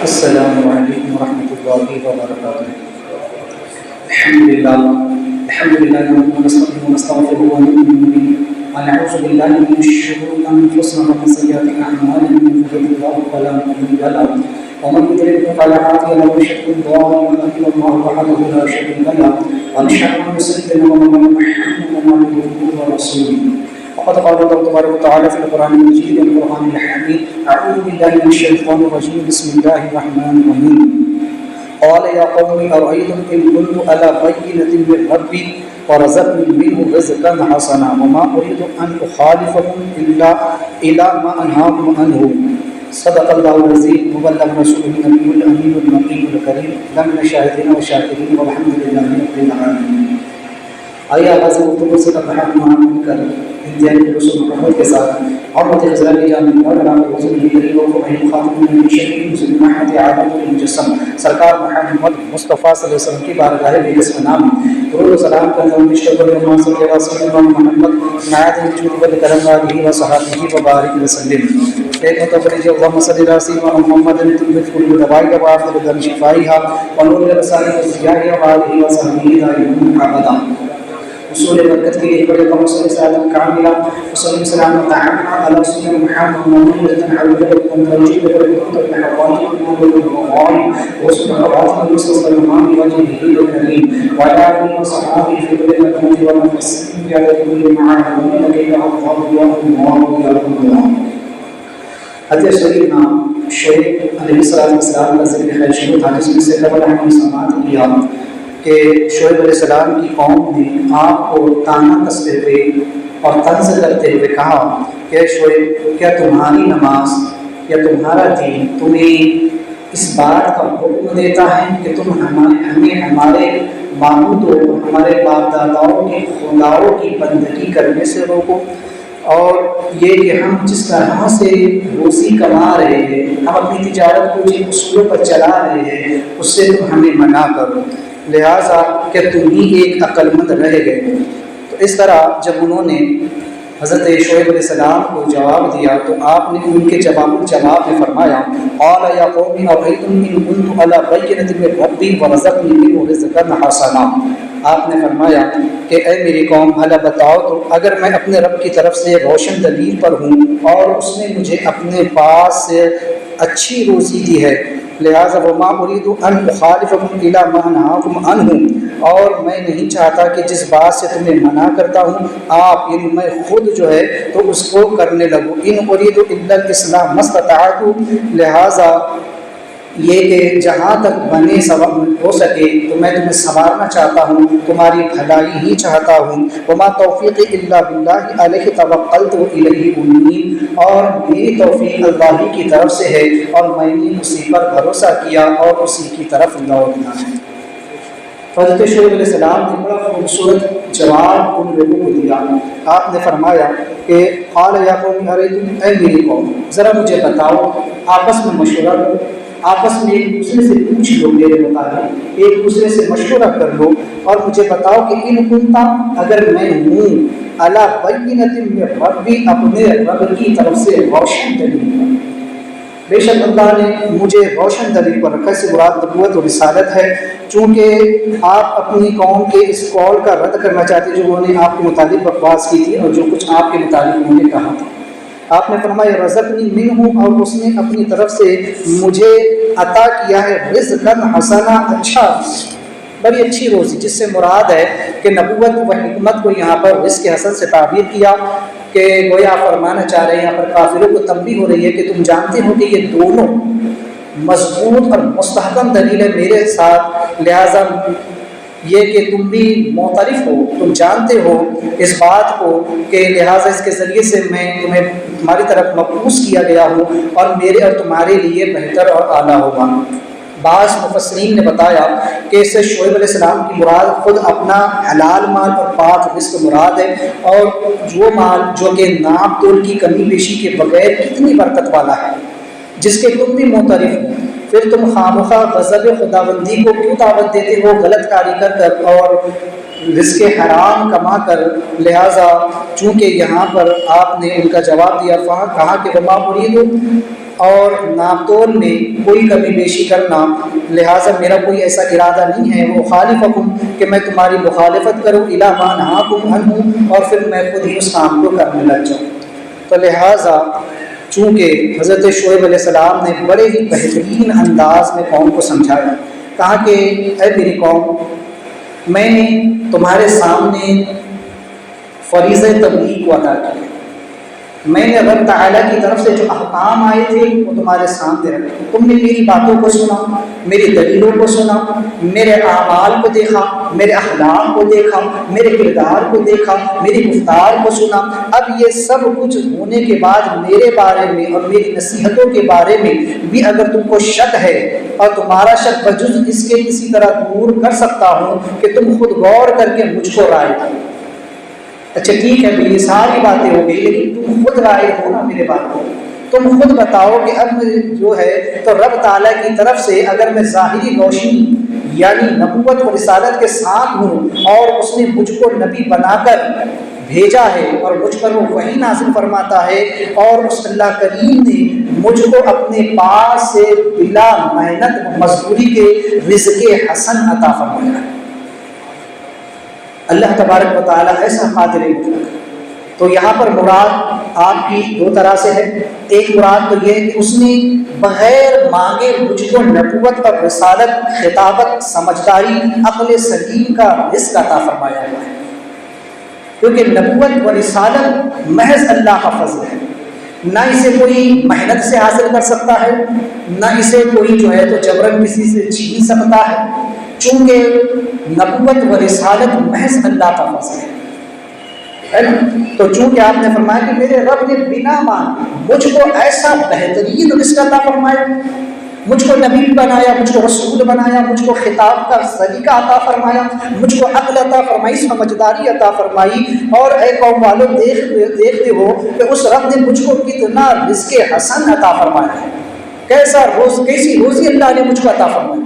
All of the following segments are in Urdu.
السلام علیکم ورحمۃ اللہ وبرکاتہ۔ الحمدللہ نحمده ونستعینه ونستغفره ونؤمن به ونعوذ باللہ من شرور انفسنا ومن سیئات اعمالنا، من يهده الله فلا مضل له ومن يضلل فلا هادي له، واشهد ان لا اله الا الله وحده لا شريك له ونشهد ان سيدنا محمدا عبده ورسوله۔ وقد قال الله تبارك وتعالى في القرآن المجيد والقرآن الحميد: أعوذ بالله من الشيطان الرجيم، بسم الله الرحمن الرحيم. قال يا قوم أرأيتم إن كنت على بينة من ربي ورزقني منه رزقا حسنا وما أريد أن أخالفكم إلى ما أنهاكم عنه. صدق الله العظيم وبلغ رسوله النبي الأمين المقيم الكريم، لمن الشاهدين والشاكرين والحمد لله رب العالمين۔ آئیے آغاز گفتگو سے قبل معامل کر انتہائی رسول محمد کے ساتھ عربت غزالی جامع اور علام رسول کریم و فہیم خاتم النبی شریف مسلم احمد عالم المجسم سرکار محمد مصطفیٰ صلی اللہ علیہ وسلم کی بارگاہ بقسم نام درود و سلام کرنے والے مشتبہ رحمان صلی اللہ علیہ وسلم محمد نایت وجود و کرم والی و صحابہ و بارک وسلم۔ ایک متفری جو اللہم صلی اللہ علیہ وسلم محمد طبیت کل دوائی و آفر دم شفائیہ و نور رسالی و سیاہی و آلہ و صحابہ دائم محمدہ۔ حصول برکت کے لیے بڑے قوم صلی اللہ علیہ وسلم کاملہ وصلی السلام تعالی علی سیدنا محمد محمد حبیب التنجید والتوفیق والحقائق والمعانی وسبحانه المصطفى الامام وجهه الكريم وعلى اله وصحبه في كل مكان ومسلم على كل معاد ومن الله الله. حضرت سیدنا شعیب علیہ السلام کا ذکر خیر شروع تھا، جس میں سے قبل ہم نے سماعت کیا کہ شعیب علیہ السلام کی قوم نے آپ کو تانا کستے ہوئے اور طنز کرتے ہوئے کہا کہ شعیب، کیا تمہاری نماز یا تمہارا دین تمہیں اس بات کا حکم دیتا ہے کہ تم ہمیں ہمارے معبودوں ہمارے باپ داداؤں کے خداؤں کی بندگی کرنے سے روکو، اور یہ کہ ہم جس طرح سے روزی کما رہے ہیں، ہم اپنی تجارت کو جن اصولوں پر چلا رہے ہیں، اس سے تم ہمیں منع کرو، لہٰذا کہ تم ہی ایک عقل مند رہ گئے۔ تو اس طرح جب انہوں نے حضرت شعیب علیہ السلام کو جواب دیا تو آپ نے ان کے جواب میں فرمایا: قال یا قوم اریتم ان كنت على بینۃ من ربی ورزقنی منه رزقا حسنا۔ آپ نے فرمایا کہ اے میری قوم، بھلا بتاؤ تو اگر میں اپنے رب کی طرف سے روشن دلیل پر ہوں اور اس نے مجھے اپنے پاس سے اچھی روزی دی ہے، لہٰذا وما اريد ان اخالفكم الى ما انهاكم عنه، اور میں نہیں چاہتا کہ جس بات سے تمہیں منع کرتا ہوں آپ، یعنی میں خود جو ہے تو اس کو کرنے لگوں۔ ان اريد الا الاصلاح ما استطعت، لہٰذا یہ کہ جہاں تک بنے ہو سکے تو میں تمہیں سنوارنا چاہتا ہوں، تمہاری بھلائی ہی چاہتا ہوں۔ وما توفیق الا باللہ علیہ توکلت والیہ انیب، اور میری توفیق اللہ کی طرف سے ہے اور میں نے اسی پر بھروسہ کیا اور اسی کی طرف لوٹنا ہے۔ حضرت شعیب علیہ السلام نے بڑا خوبصورت جواب ان لوگوں کو دیا۔ آپ نے فرمایا کہ قال یا قوم اریتم، اے میری قوم ذرا مجھے بتاؤ، آپس میں مشورہ کرو، آپس میں ایک دوسرے سے پوچھ لو، میرے مطابق ایک دوسرے سے مشورہ کر لو اور مجھے بتاؤ کہ ان کنتا، اگر میں ہوں علی بینۃ من ربی، اپنے رب کی طرف سے روشن دلیل پر، بے شک اللہ نے مجھے روشن دلیل پر رکھا، سے مراد نبوت و رسالت ہے، چونکہ آپ اپنی قوم کے اس قول کا رد کرنا چاہتے جو انہوں نے آپ کے متعلق بکواس کی تھی اور جو کچھ آپ کے متعلق انہوں نے کہا تھا۔ آپ نے فرمایا رزقنی منہ، اور اس نے اپنی طرف سے مجھے عطا کیا ہے رزقا حسنا، اچھا، بڑی اچھی روزی، جس سے مراد ہے کہ نبوت و حکمت کو یہاں پر رزق حسن سے تعبیر کیا کہ گویا فرمانا چاہ رہے ہیں، یہاں پر کافروں کو تنبیہ ہو رہی ہے کہ تم جانتے ہو کہ یہ دونوں مضبوط اور مستحکم دلیل ہے میرے ساتھ، لہٰذا یہ کہ تم بھی معترف ہو، تم جانتے ہو اس بات کو کہ لہٰذا اس کے ذریعے سے میں تمہیں تمہاری طرف مبعوث کیا گیا ہوں اور میرے اور تمہارے لیے بہتر اور اعلیٰ ہوگا۔ بعض مفسرین نے بتایا کہ اس سے شعیب علیہ السلام کی مراد خود اپنا حلال مال اور پاک رزق مراد ہے، اور وہ مال جو کہ ناپ تول کی کمی بیشی کے بغیر کتنی برکت والا ہے، جس کے تم بھی معترف ہو، پھر تم خامخواہ غضب خداوندی کو کیوں دعوت دیتے ہو غلط کاری کر کر اور رزق حرام کما کر؟ لہٰذا چونکہ یہاں پر آپ نے ان کا جواب دیا، کہا کہ وما اريد اور ناپ تول میں کوئی کمی بیشی کرنا، لہٰذا میرا کوئی ایسا ارادہ نہیں ہے وہ خالفکم کہ میں تمہاری مخالفت کروں الی ما نہاکم عنہ، اور پھر میں خود ہی اس کام کو کرنے لگ جاؤں۔ تو لہٰذا چونکہ حضرت شعیب علیہ السلام نے بڑے ہی بہترین انداز میں قوم کو سمجھایا، کہا کہ اے میری قوم، میں نے تمہارے سامنے فریضہ تبلیغ کو ادا کیا، میں نے رب تعالیٰ کی طرف سے جو احکام آئے تھے وہ تمہارے سامنے رکھے، تم نے میری باتوں کو سنا، میری دلیلوں کو سنا، میرے اعمال کو دیکھا، میرے اخلاق کو دیکھا، میرے کردار کو دیکھا، میری گفتار کو سنا۔ اب یہ سب کچھ ہونے کے بعد میرے بارے میں اور میری نصیحتوں کے بارے میں بھی اگر تم کو شک ہے، اور تمہارا شک بجز اس کے کسی طرح دور کر سکتا ہوں کہ تم خود غور کر کے مجھ کو رائے دو۔ اچھا ٹھیک ہے بھائی، یہ ساری باتیں ہو گئی، لیکن تم خود رائے ہو نا میرے بات کو، تم خود بتاؤ کہ اب جو ہے تو رب تعالیٰ کی طرف سے اگر میں ظاہری روشنی یعنی نبوت و رسالت کے ساتھ ہوں، اور اس نے مجھ کو نبی بنا کر بھیجا ہے اور مجھ پر وہ وحی نازل فرماتا ہے، اور اس اللہ کریم نے مجھ کو اپنے پاس سے بلا محنت و مزدوری کے رزق حسن عطا فرمایا ہے، اللہ تبارک و تعالیٰ ایسا قادر مطلق۔ تو یہاں پر مراد آپ کی دو طرح سے ہے، ایک مراد تو یہ ہے کہ اس نے بغیر مانگے مجھ کو نبوت اور رسالت، خطابت، سمجھداری، عقل سلیم کا رزق عطا فرمایا ہوا ہے، کیونکہ نبوت و رسالت محض اللہ کا فضل ہے، نہ اسے کوئی محنت سے حاصل کر سکتا ہے، نہ اسے کوئی جو ہے تو جبرن کسی سے چھین سکتا ہے، چونکہ نبوت و رسالت محض اللہ کا فضل ہے نا۔ تو چونکہ آپ نے فرمایا کہ میرے رب نے بنا مانگے مجھ کو ایسا بہترین رزق عطا فرمایا، مجھ کو نبی بنایا، مجھ کو رسول بنایا، مجھ کو خطاب کا سلیقہ عطا فرمایا، مجھ کو عقل عطا فرمائی، سمجھداری عطا فرمائی، اور اے قوم والوں دیکھتے ہو کہ اس رب نے مجھ کو کتنا رزق حسن عطا فرمایا ہے، کیسی روزی اللہ نے مجھ کو عطا فرمائی۔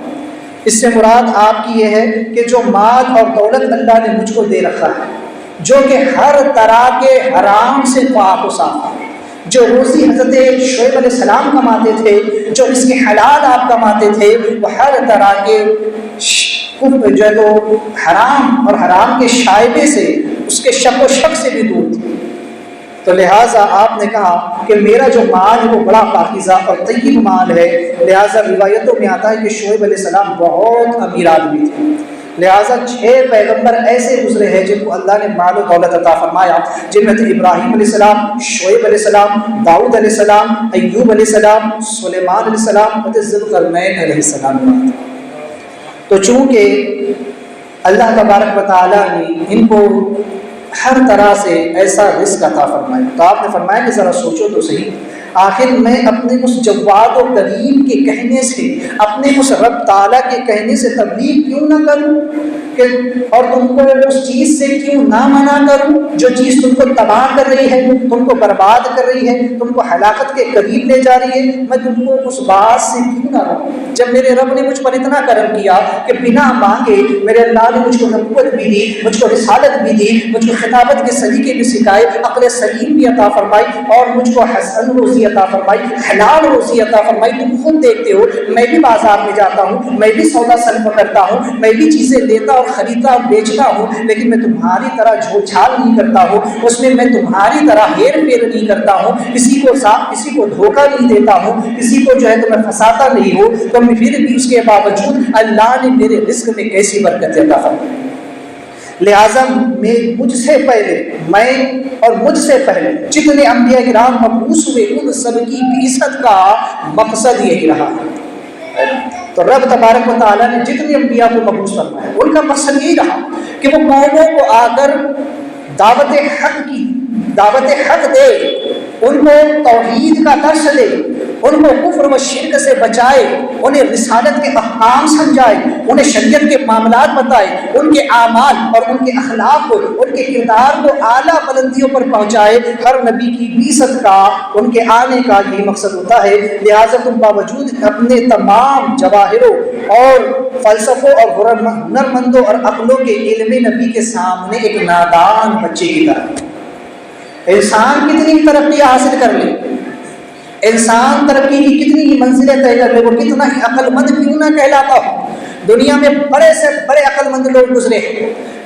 اس سے مراد آپ کی یہ ہے کہ جو مال اور دولت اللہ نے مجھ کو دے رکھا ہے، جو کہ ہر طرح کے حرام سے پاک و صاف ہے، جو روزی حضرت شعیب علیہ السلام کماتے تھے، جو اس کے حلال آپ کماتے تھے، وہ ہر طرح کے جو ہے تو حرام اور حرام کے شائبے سے، اس کے شک و شک سے بھی دور تھے۔ تو لہٰذا آپ نے کہا کہ میرا جو مال ہے وہ بڑا پاکیزہ اور طیب مال ہے، لہٰذا روایتوں میں آتا ہے کہ شعیب علیہ السلام بہت امیر آدمی تھے، لہٰذا 6 پیغمبر ایسے گزرے ہیں جن کو اللہ نے مال و دولت عطا فرمایا، جن میں تھے ابراہیم علیہ السلام، شعیب علیہ السلام، داؤد علیہ السلام، ایوب علیہ السلام، سلیمان علیہ السلام اور ذوالقرنین علیہ السلام۔ تو چونکہ اللہ تبارک و تعالیٰ نے ان کو ہر طرح سے ایسا رزق عطا فرمایا، تو آپ نے فرمایا کہ ذرا سوچو تو صحیح، آخر میں اپنے اس جواد و کریم کے کہنے سے، اپنے اس رب تعالیٰ کے کہنے سے تبلیغ کیوں نہ کروں، کہ اور تم کو اس چیز سے کیوں نہ منع کروں جو چیز تم کو تباہ کر رہی ہے، تم کو برباد کر رہی ہے، تم کو ہلاکت کے قریب لے جا رہی ہے، میں تم کو اس بات سے کیوں نہ روکوں، جب میرے رب نے مجھ پر اتنا کرم کیا کہ بنا مانگے میرے اللہ نے مجھ کو نبوت بھی دی، مجھ کو رسالت بھی دی، مجھ کو خطابت کے سلیقے بھی سکھائے، عقل سلیم بھی عطا فرمائی، اور مجھ کو حسن روزی عطا فرمائی، حلال روزی عطا فرمائی۔ تم خود دیکھتے ہو، میں بھی بازار میں جاتا ہوں، میں بھی سودا سلم کرتا ہوں، میں بھی چیزیں لیتا اور خریدتا اور بیچتا ہوں، لیکن میں تمہاری طرح جھول چھال نہیں کرتا ہوں، اس میں تمہاری طرح ہیر پھیر نہیں کرتا ہوں، کسی کو دھوکہ نہیں دیتا ہوں، کسی کو جو ہے تو میں پھنساتا نہیں ہوں، تو پھر بھی اس کے باوجود اللہ نے میرے رزق میں کیسی برکت عطا فرمائی۔ لہٰذا مجھ سے پہلے جتنے انبیاء کرام مبعوث ہوئے ان سب کی بعثت کا مقصد یہی رہا ہے۔ تو رب تبارک و تعالیٰ نے جتنے انبیاء کو مبعوث فرمایا ان کا مقصد یہی رہا کہ وہ قوموں کو آ کر دعوت حق دے، ان کو توحید کا درس دے، ان کو کفر و شرک سے بچائے، انہیں رسالت کے احکام سمجھائے، انہیں شریعت کے معاملات بتائے، ان کے اعمال اور ان کے اخلاق کو، ان کے کردار کو اعلیٰ بلندیوں پر پہنچائے۔ ہر نبی کی بعثت کا، ان کے آنے کا یہی مقصد ہوتا ہے۔ لہٰذا تم باوجود اپنے تمام جواہروں اور فلسفوں اور ہنرمندوں اور عقلوں کے علم نبی کے سامنے ایک نادان بچے کی طرح، انسان کتنی ترقی حاصل کر لے، انسان ترقی کی کتنی ہی منزلیں طے کر لے، وہ کتنا ہی عقل مند کیوں نہ کہلاتا ہو، دنیا میں بڑے سے بڑے عقل مند لوگ گزرے،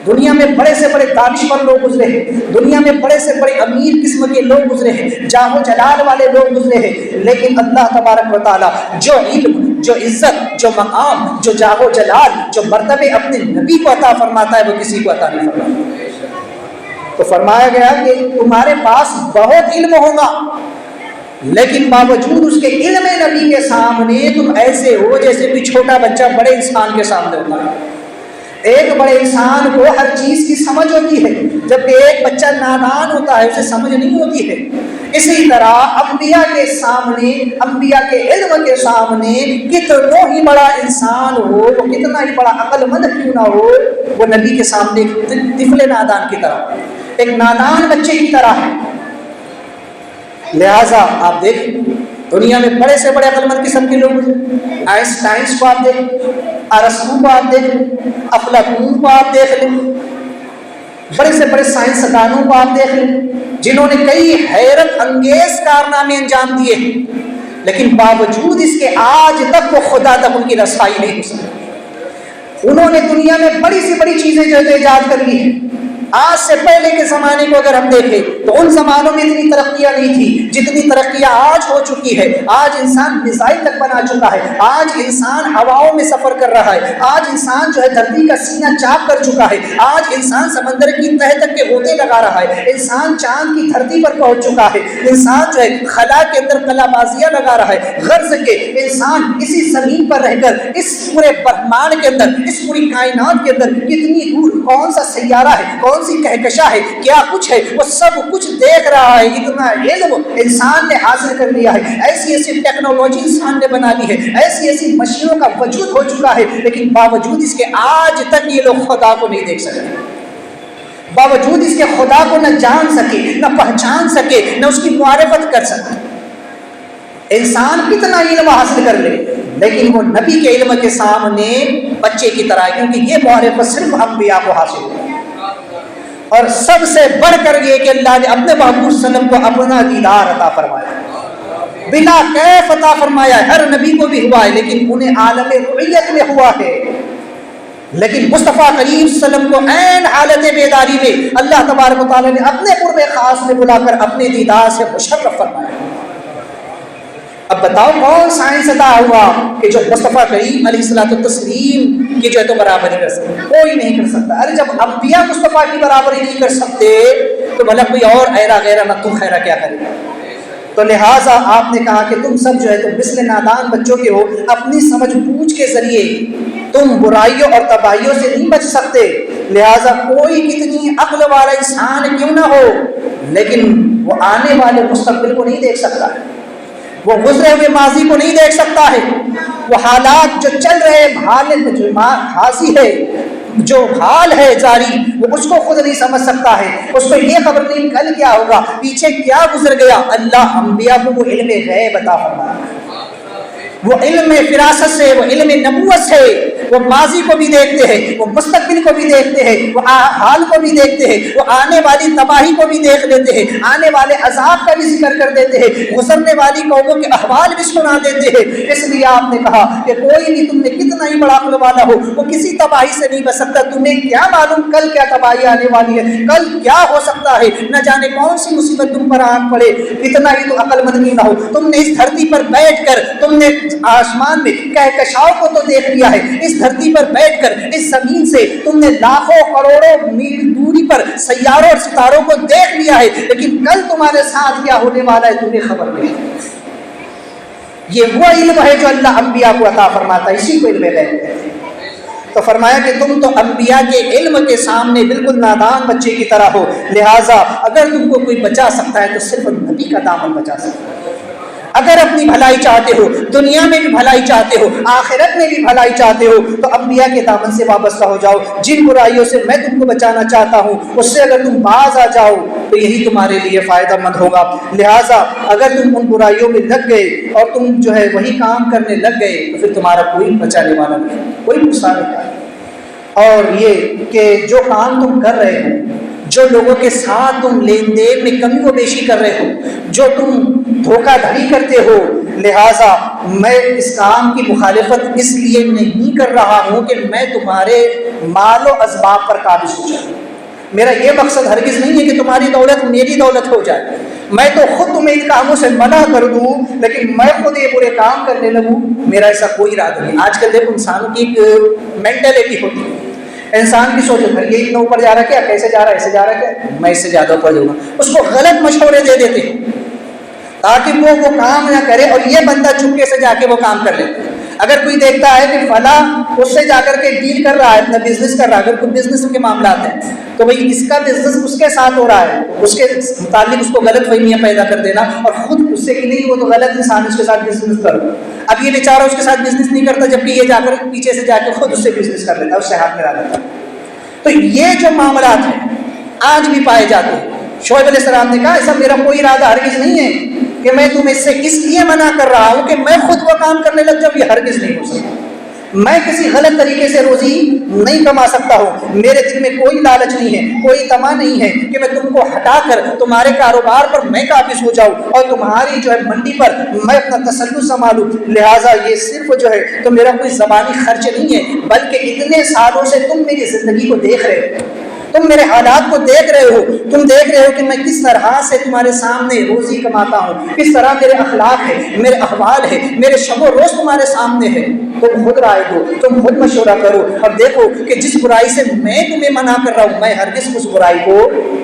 دنیا میں بڑے سے بڑے دانشور لوگ گزرے ہیں، دنیا میں بڑے سے بڑے امیر قسم کے لوگ گزرے ہیں، جاہ و جلال والے لوگ گزرے ہیں، لیکن اللہ تبارک و تعالیٰ جو علم، جو عزت، جو مقام، جو جاہ و جلال، جو مرتبے اپنے نبی کو عطا فرماتا ہے وہ کسی کو عطا نہیں فرماتا۔ تو فرمایا گیا کہ تمہارے پاس بہت علم ہوگا، لیکن باوجود اس کے علم نبی کے سامنے تم ایسے ہو جیسے کوئی چھوٹا بچہ بڑے انسان کے سامنے ہوتا ہے۔ ایک بڑے انسان کو ہر چیز کی سمجھ ہوتی ہے، جبکہ ایک بچہ نادان ہوتا ہے، اسے سمجھ نہیں ہوتی ہے۔ اسی طرح انبیاء کے سامنے، انبیاء کے علم کے سامنے کتنا ہی بڑا انسان ہو، وہ کتنا ہی بڑا عقل مند کیوں نہ ہو، وہ نبی کے سامنے ایک طفل نادان کی طرح، ایک نادان بچے کی طرح ہے۔ لہٰذا آپ دیکھیں دنیا میں بڑے سے بڑے عقل مند قسم کے لوگ ہیں، آئنسٹائن کو آپ دیکھ لیں، ارسطو کو آپ دیکھ لیں، افلاطون کو آپ دیکھ لیں، بڑے سے بڑے سائنسدانوں کو آپ دیکھ لیں جنہوں نے کئی حیرت انگیز کارنامے انجام دیے، لیکن باوجود اس کے آج تک وہ خدا تک ان کی رسائی نہیں ہو سکی۔ انہوں نے دنیا میں بڑی سی بڑی چیزیں جو ہے ایجاد کر لی ہیں۔ آج سے پہلے کے زمانے کو اگر ہم دیکھیں تو ان زمانوں میں اتنی ترقیاں نہیں تھی جتنی ترقیاں آج ہو چکی ہے۔ آج انسان میزائل تک بنا چکا ہے، آج انسان ہواؤں میں سفر کر رہا ہے، آج انسان جو ہے دھرتی کا سینہ چاک کر چکا ہے، آج انسان سمندر کی تہہ تک کے غوطے لگا رہا ہے، انسان چاند کی دھرتی پر پہنچ چکا ہے، انسان جو ہے خلا کے اندر کلا بازیاں لگا رہا ہے۔ غرض کہ انسان اسی زمین پر رہ کر اس پورے برہمانڈ کے اندر، اس پوری کائنات کے اندر کتنی دور کون سا سیارہ ہے، کون سی کہکشاں ہے، کیا کچھ ہے، وہ سب کچھ دیکھ رہا ہے۔ اتنا علم انسان نے حاصل کر لیا ہے، ایسی ایسی ٹیکنالوجی انسان نے بنا لی ہے، ایسی ایسی مشینوں کا وجود ہو چکا ہے، لیکن باوجود اس کے آج تک یہ لوگ خدا کو نہیں دیکھ سکتے، باوجود اس کے خدا کو نہ جان سکے، نہ پہچان سکے، نہ اس کی معرفت کر سکے۔ انسان کتنا علم حاصل کر لے لیکن وہ نبی کے علم کے سامنے بچے کی طرح ہے، کیونکہ یہ معرفت صرف انبیاء کو حاصل ہے۔ اور سب سے بڑھ کر یہ کہ اللہ نے اپنے محبوب صلی اللہ علیہ وسلم کو اپنا دیدار عطا فرمایا، بلا کیف عطا فرمایا ہے۔ ہر نبی کو بھی ہوا ہے لیکن انہیں عالم رؤیت میں ہوا ہے، لیکن مصطفیٰ کریم صلی اللہ علیہ وسلم کو عین حالت بیداری میں اللہ تبارک و تعالیٰ نے اپنے قرب خاص میں بلا کر اپنے دیدار سے مشرف فرمایا۔ اب بتاؤ کون سائنسداں ہوا کہ جو مصطفیٰ کریم علیہ الصلوۃ والتسلیم کی جو ہے تو برابری کر سکتا؟ کوئی نہیں کر سکتا۔ ارے جب انبیاء مصطفیٰ کی برابری نہیں کر سکتے تو بھلا کوئی اور ایرا غیرہ نہ تم خیرہ کیا کرے گا؟ تو لہٰذا آپ نے کہا کہ تم سب جو ہے تم مثل نادان بچوں کے ہو، اپنی سمجھ بوجھ کے ذریعے تم برائیوں اور تباہیوں سے نہیں بچ سکتے۔ لہٰذا کوئی کتنی عقل والا انسان کیوں نہ ہو لیکن وہ آنے والے مستقبل کو نہیں دیکھ سکتا ہے، وہ گزرے ہوئے ماضی کو نہیں دیکھ سکتا ہے، وہ حالات جو چل رہے حاضی ہے، جو حال ہے جاری، وہ اس کو خود نہیں سمجھ سکتا ہے، اس کو یہ خبر نہیں کل کیا ہوگا، پیچھے کیا گزر گیا۔ اللہ انبیاء کو وہ علم غیب عطا فرمایا، وہ علم فراست سے، وہ علم نبوت سے، وہ ماضی کو بھی دیکھتے ہیں، وہ مستقبل کو بھی دیکھتے ہیں، وہ حال کو بھی دیکھتے ہیں، وہ آنے والی تباہی کو بھی دیکھ لیتے ہیں، آنے والے عذاب کا بھی ذکر کر دیتے ہیں، گزرنے والی قوموں کے احوال بھی سنا دیتے ہیں۔ اس لیے آپ نے کہا کہ کوئی بھی تم نے کتنا ہی بڑا عقل والا ہو وہ کسی تباہی سے نہیں بچ سکتا۔ تمہیں کیا معلوم کل کیا تباہی آنے والی ہے، کل کیا ہو سکتا ہے، نہ جانے کون سی مصیبت تم پر آن پڑے۔ اتنا ہی تو عقل مند نہیں نہ ہو، تم نے اس دھرتی پر بیٹھ کر تم نے آسمان میں کہکشاؤں کو تو دیکھ لیا ہے، اس دھرتی پر بیٹھ کر اس زمین سے تم نے لاکھوں کروڑوں میل دوری پر سیاروں اور ستاروں کو دیکھ لیا ہے، لیکن کل تمہارے ساتھ کیا ہونے والا ہے تمہیں خبر نہیں۔ یہ وہ علم ہے جو اللہ انبیاء کو عطا فرماتا ہے، اسی کو علم غیب کہتے ہیں۔ تو فرمایا کہ تم تو انبیاء کے علم کے سامنے بالکل نادان بچے کی طرح ہو، لہٰذا اگر تم کو کوئی بچا سکتا ہے تو صرف نبی کا دامن بچا سکتا ہے۔ اگر اپنی بھلائی چاہتے ہو، دنیا میں بھی بھلائی چاہتے ہو، آخرت میں بھی بھلائی چاہتے ہو، تو انبیاء کے دامن سے وابستہ ہو جاؤ۔ جن برائیوں سے میں تم کو بچانا چاہتا ہوں اس سے اگر تم باز آ جاؤ تو یہی تمہارے لیے فائدہ مند ہوگا۔ لہٰذا اگر تم ان برائیوں میں لگ گئے اور تم جو ہے وہی کام کرنے لگ گئے تو پھر تمہارا کوئی بچانے والا نہیں، کوئی نقصان نہیں۔ اور یہ کہ جو کام تم کر رہے ہو، جو لوگوں کے ساتھ تم لین دین میں کمی و بیشی کر رہے ہو، جو تم دھوکہ دھڑی کرتے ہو، لہٰذا میں اس کام کی مخالفت اس لیے نہیں کر رہا ہوں کہ میں تمہارے مال و اسباب پر قابض ہو جاؤں۔ میرا یہ مقصد ہرگز نہیں ہے کہ تمہاری دولت میری دولت ہو جائے، میں تو خود تمہیں ان کاموں سے منع کر دوں لیکن میں خود یہ برے کام کرنے لگوں، میرا ایسا کوئی ارادہ نہیں۔ آج کل دیکھو انسانوں کی ایک مینٹلٹی ہوتی ہے، انسان کی سوچ ہے یہ اتنا اوپر جا رہا ہے کیا، کیسے جا رہا ہے، ایسے جا رہا ہے کیا، میں اس سے زیادہ اوپر جاؤں گا، اس کو غلط مشورے دے دیتے ہیں تاکہ وہ کام نہ کرے، اور یہ بندہ چپکے سے جا کے وہ کام کر لیتا ہے۔ اگر کوئی دیکھتا ہے کہ فلاں اس سے جا کر کے ڈیل کر رہا ہے، اپنا بزنس کر رہا ہے، اگر کوئی بزنس کے معاملات ہیں تو بھائی اس کا بزنس اس کے ساتھ ہو رہا ہے، اس کے متعلق اس کو غلط فہمیاں پیدا کر دینا، اور خود اس سے کہ نہیں وہ تو غلط انسان اس کے ساتھ بزنس کرو۔ اب یہ بیچارہ اس کے ساتھ بزنس نہیں کرتا، جبکہ یہ جا کر پیچھے سے جا کے خود اس سے بزنس کر لیتا ہے، اس سے ہاتھ ملا لیتا ہے۔ تو یہ جو معاملات ہیں آج بھی پائے جاتے ہیں۔ شعیب علیہ السلام نے کہا ایسا میرا کوئی ارادہ ہرگز نہیں ہے کہ میں تمہیں اس سے اس لیے منع کر رہا ہوں کہ میں خود وہ کام کرنے لگ جاؤں، یہ ہرگز نہیں ہو سکتا۔ میں کسی غلط طریقے سے روزی نہیں کما سکتا ہوں، میرے دل میں کوئی لالچ نہیں ہے، کوئی طمع نہیں ہے کہ میں تم کو ہٹا کر تمہارے کاروبار پر میں قابض ہو جاؤں اور تمہاری جو ہے منڈی پر میں اپنا تسلط سنبھالوں۔ لہٰذا یہ صرف جو ہے تو میرا کوئی زبانی خرچ نہیں ہے، بلکہ اتنے سالوں سے تم میری زندگی کو دیکھ رہے ہو، تم میرے حالات کو دیکھ رہے ہو، تم دیکھ رہے ہو کہ میں کس طرح سے تمہارے سامنے روزی کماتا ہوں، کس طرح میرے اخلاق ہے، میرے احوال ہے، میرے شب و روز تمہارے سامنے ہے۔ تم خود رائے دو، تم خود مشورہ کرو اور دیکھو کہ جس برائی سے میں تمہیں منع کر رہا ہوں میں ہرگز اس برائی کو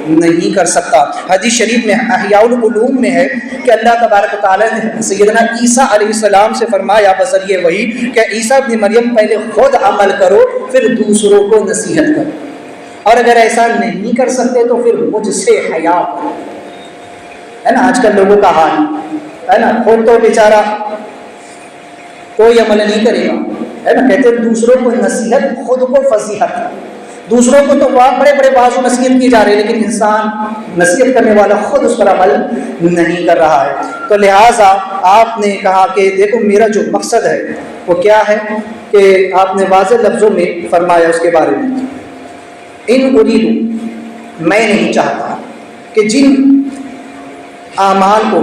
نہیں کر سکتا۔ حدیث شریف میں احیاء العلوم میں ہے کہ اللہ تبارک و تعالیٰ نے سیدنا عیسیٰ علیہ السلام سے فرمایا بذریعہ وحی کہ عیسیٰ ابن مریم پہلے خود عمل کرو پھر دوسروں کو نصیحت کرو، اور اگر ایسا نہیں کر سکتے تو پھر مجھ سے حیا کرو۔ ہے نا آج کل لوگوں کا حال ہے نا، خود تو بیچارہ کوئی عمل نہیں کرے گا، ہے نا، کہتے ہیں دوسروں کو نصیحت خود کو فضیحت، دوسروں کو تو بڑے بڑے باز و نصیحت کی جا رہی ہے لیکن انسان نصیحت کرنے والا خود اس پر عمل نہیں کر رہا ہے۔ تو لہٰذا آپ نے کہا کہ دیکھو میرا جو مقصد ہے وہ کیا ہے، کہ آپ نے واضح لفظوں میں فرمایا اس کے بارے میں، ان اریدو میں نہیں چاہتا کہ جن اعمال کو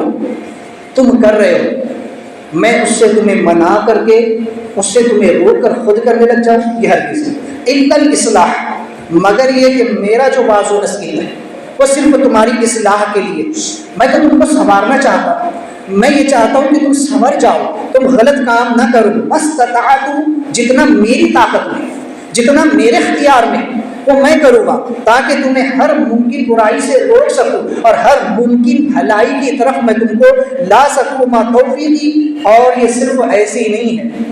تم کر رہے ہو میں اس سے تمہیں منع کر کے اس سے تمہیں روک کر خود کرنے لگ جاؤں، یہ ہرگز نہیں۔ الا الاصلاح، مگر یہ کہ میرا جو باز و نصیحت ہے وہ صرف تمہاری اصلاح کے لیے، میں تو تم کو سنوارنا چاہتا ہوں، میں یہ چاہتا ہوں کہ تم سنور جاؤ، تم غلط کام نہ کرو، مستطاعت، جتنا میری طاقت میں، جتنا میرے اختیار میں وہ میں کروں گا، تاکہ تمہیں ہر ممکن برائی سے روک سکوں اور ہر ممکن بھلائی کی طرف میں تم کو لا سکوں۔ ما توفیقی، اور یہ صرف ایسے ہی نہیں ہے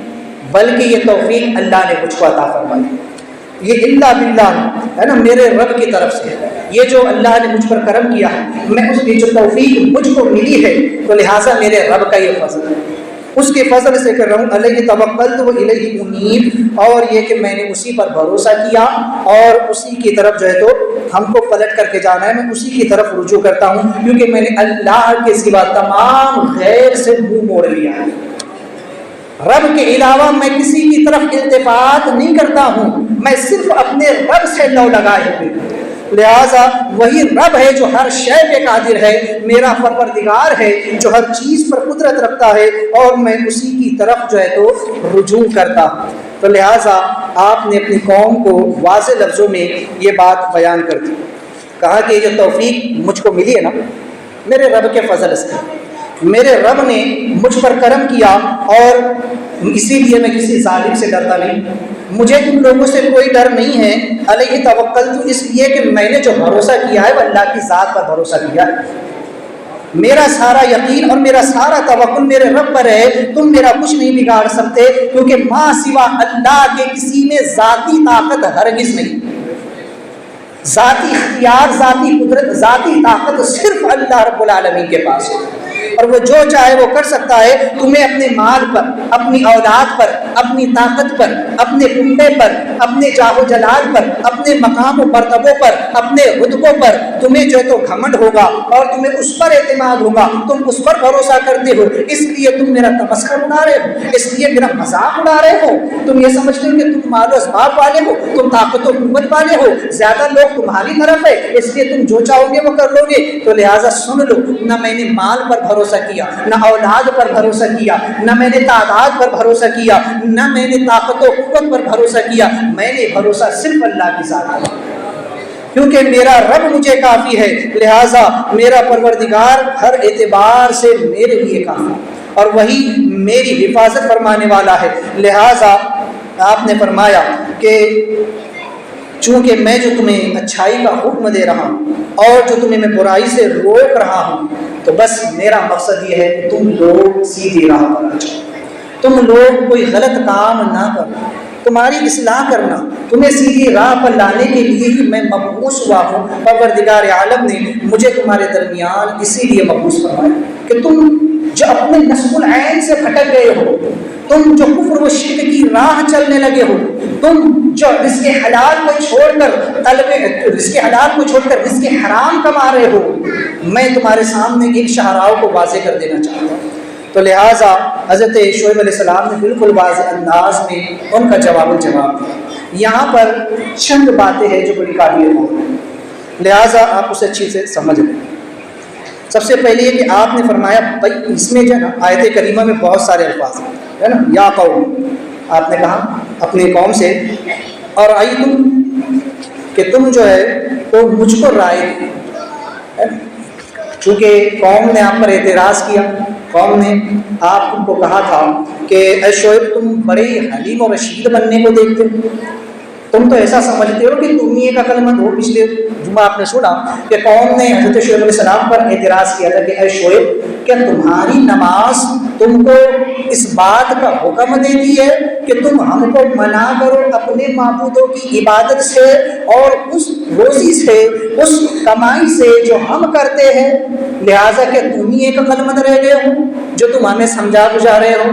بلکہ یہ توفیق اللہ نے مجھ کو عطا فرمائی، یہ الا باللہ ہے نا، میرے رب کی طرف سے یہ جو اللہ نے مجھ پر کرم کیا ہے، میں اس کی جو توفیق مجھ کو ملی ہے تو لہٰذا میرے رب کا یہ فضل ہے، اس کے فضل سے کر رہا ہوں۔ علیہ توکلت و الیہ انیب، اور یہ کہ میں نے اسی پر بھروسہ کیا اور اسی کی طرف جو ہے تو ہم کو پلٹ کر کے جانا ہے، میں اسی کی طرف رجوع کرتا ہوں کیونکہ میں نے اللہ کے سوا تمام غیر سے منہ موڑ لیا ہے، رب کے علاوہ میں کسی کی طرف التفات نہیں کرتا ہوں، میں صرف اپنے رب سے لو لگائے ہوئے ہوں۔ لہٰذا وہی رب ہے جو ہر شے پہ قادر ہے، میرا پروردگار ہے جو ہر چیز پر قدرت رکھتا ہے، اور میں اسی کی طرف جو ہے تو رجوع کرتا ہوں۔ تو لہٰذا آپ نے اپنی قوم کو واضح لفظوں میں یہ بات بیان کر دی، کہا کہ یہ جو توفیق مجھ کو ملی ہے نا میرے رب کے فضل سے، میرے رب نے مجھ پر کرم کیا، اور اسی لیے میں کسی ظالم سے ڈرتا نہیں، مجھے تم لوگوں سے کوئی ڈر نہیں ہے۔ علیہ توکلت، اس لیے کہ میں نے جو بھروسہ کیا ہے وہ اللہ کی ذات پر بھروسہ کیا ہے، میرا سارا یقین اور میرا سارا توکل میرے رب پر ہے، تم میرا کچھ نہیں بگاڑ سکتے کیونکہ ماں سوا اللہ کے کسی میں ذاتی طاقت ہرگز نہیں، ذاتی اختیار، ذاتی قدرت، ذاتی طاقت صرف اللہ رب العالمین کے پاس ہے۔ اور وہ جو چاہے وہ کر سکتا ہے. تمہیں اپنے مال پر، اپنی اولاد پر، اپنی طاقت پر، اپنے کنبے پر، اپنے جاہ و جلال پر، اپنے مقام و مرتبوں پر، اپنے رتبوں پر تمہیں جو ہے تو گھمنڈ ہوگا اور تمہیں اس پر اعتماد ہوگا. تم اس پر بھروسہ کرتے ہو، اس لیے تم میرا تمسخر اڑا رہے ہو، اس لیے میرا مذاق اڑا رہے ہو. تم یہ سمجھتے ہو کہ تم مال و اسباب والے ہو، تم طاقت و قوت والے ہو، زیادہ لوگ تمہاری طرف ہے، اس لیے تم جو چاہو گے وہ کر لو گے. تو لہٰذا سن لو، نہ میں نے مال پر بھروسہ کیا، نہ اولاد پر بھروسہ کیا، نہ میں نے تعداد پر بھروسہ کیا، نہ میں نے طاقت و قوت پر بھروسہ کیا. میں نے بھروسہ صرف اللہ کی ذات پر، کیونکہ میرا رب مجھے کافی ہے. لہٰذا میرا پروردگار ہر اعتبار سے میرے لیے کافی اور وہی میری حفاظت فرمانے والا ہے. لہٰذا آپ نے فرمایا کہ چونکہ میں جو تمہیں اچھائی کا حکم دے رہا ہوں اور جو تمہیں میں برائی سے روک رہا ہوں، تو بس میرا مقصد یہ ہے کہ تم لوگ سیدھی راہ پر آ جاؤ، تم لوگ کوئی غلط کام نہ کرو، تمہاری اصلاح کرنا، تمہیں سیدھی راہ پر لانے کے لیے ہی میں مبعوث ہوا ہوں. پروردگار عالم نے مجھے تمہارے درمیان اسی لیے مبعوث فرمایا کہ تم جو اپنے نصب العین سے بھٹک گئے ہو، تم جو کفر و شرک کی راہ چلنے لگے ہو، تم جو رزق حلال کو چھوڑ کر رزق حرام کما رہے ہو، میں تمہارے سامنے ایک شاہراہ کو واضح کر دینا چاہتا ہوں. تو لہٰذا حضرت شعیب علیہ السلام نے بالکل واضح انداز میں ان کا جواب دیا. یہاں پر چند باتیں ہیں جو بڑی قابل ہوں، لہٰذا آپ اسے اچھی سے سمجھ لیں. سب سے پہلے یہ کہ آپ نے فرمایا بھائی اس میں جو ہے نا آیت کریمہ میں بہت سارے الفاظ ہیں، ہے نا. یا قوم، آپ نے کہا اپنی قوم سے، اور آئی تم کہ تم جو ہے وہ مجھ کو رائے دو. چونکہ قوم نے آپ پر اعتراض کیا، قوم نے آپ کو کہا تھا کہ اے شعیب تم بڑے حلیم و رشید بننے کو دیکھتے ہو، تم تو ایسا سمجھتے ہو کہ تم ہی ایک عقل مند ہو. پچھلے جمعہ آپ نے سنا کہ قوم نے حضرت شعیب علیہ السلام پر اعتراض کیا تھا کہ اے شعیب کیا تمہاری نماز تم کو اس بات کا حکم دیتی ہے کہ تم ہم کو منع کرو اپنے معبودوں کی عبادت سے اور اس روزی سے، اس کمائی سے جو ہم کرتے ہیں، لہٰذا کہ تم ہی ایک عقل مند رہ گئے ہو جو تم ہمیں سمجھا بجھا رہے ہو،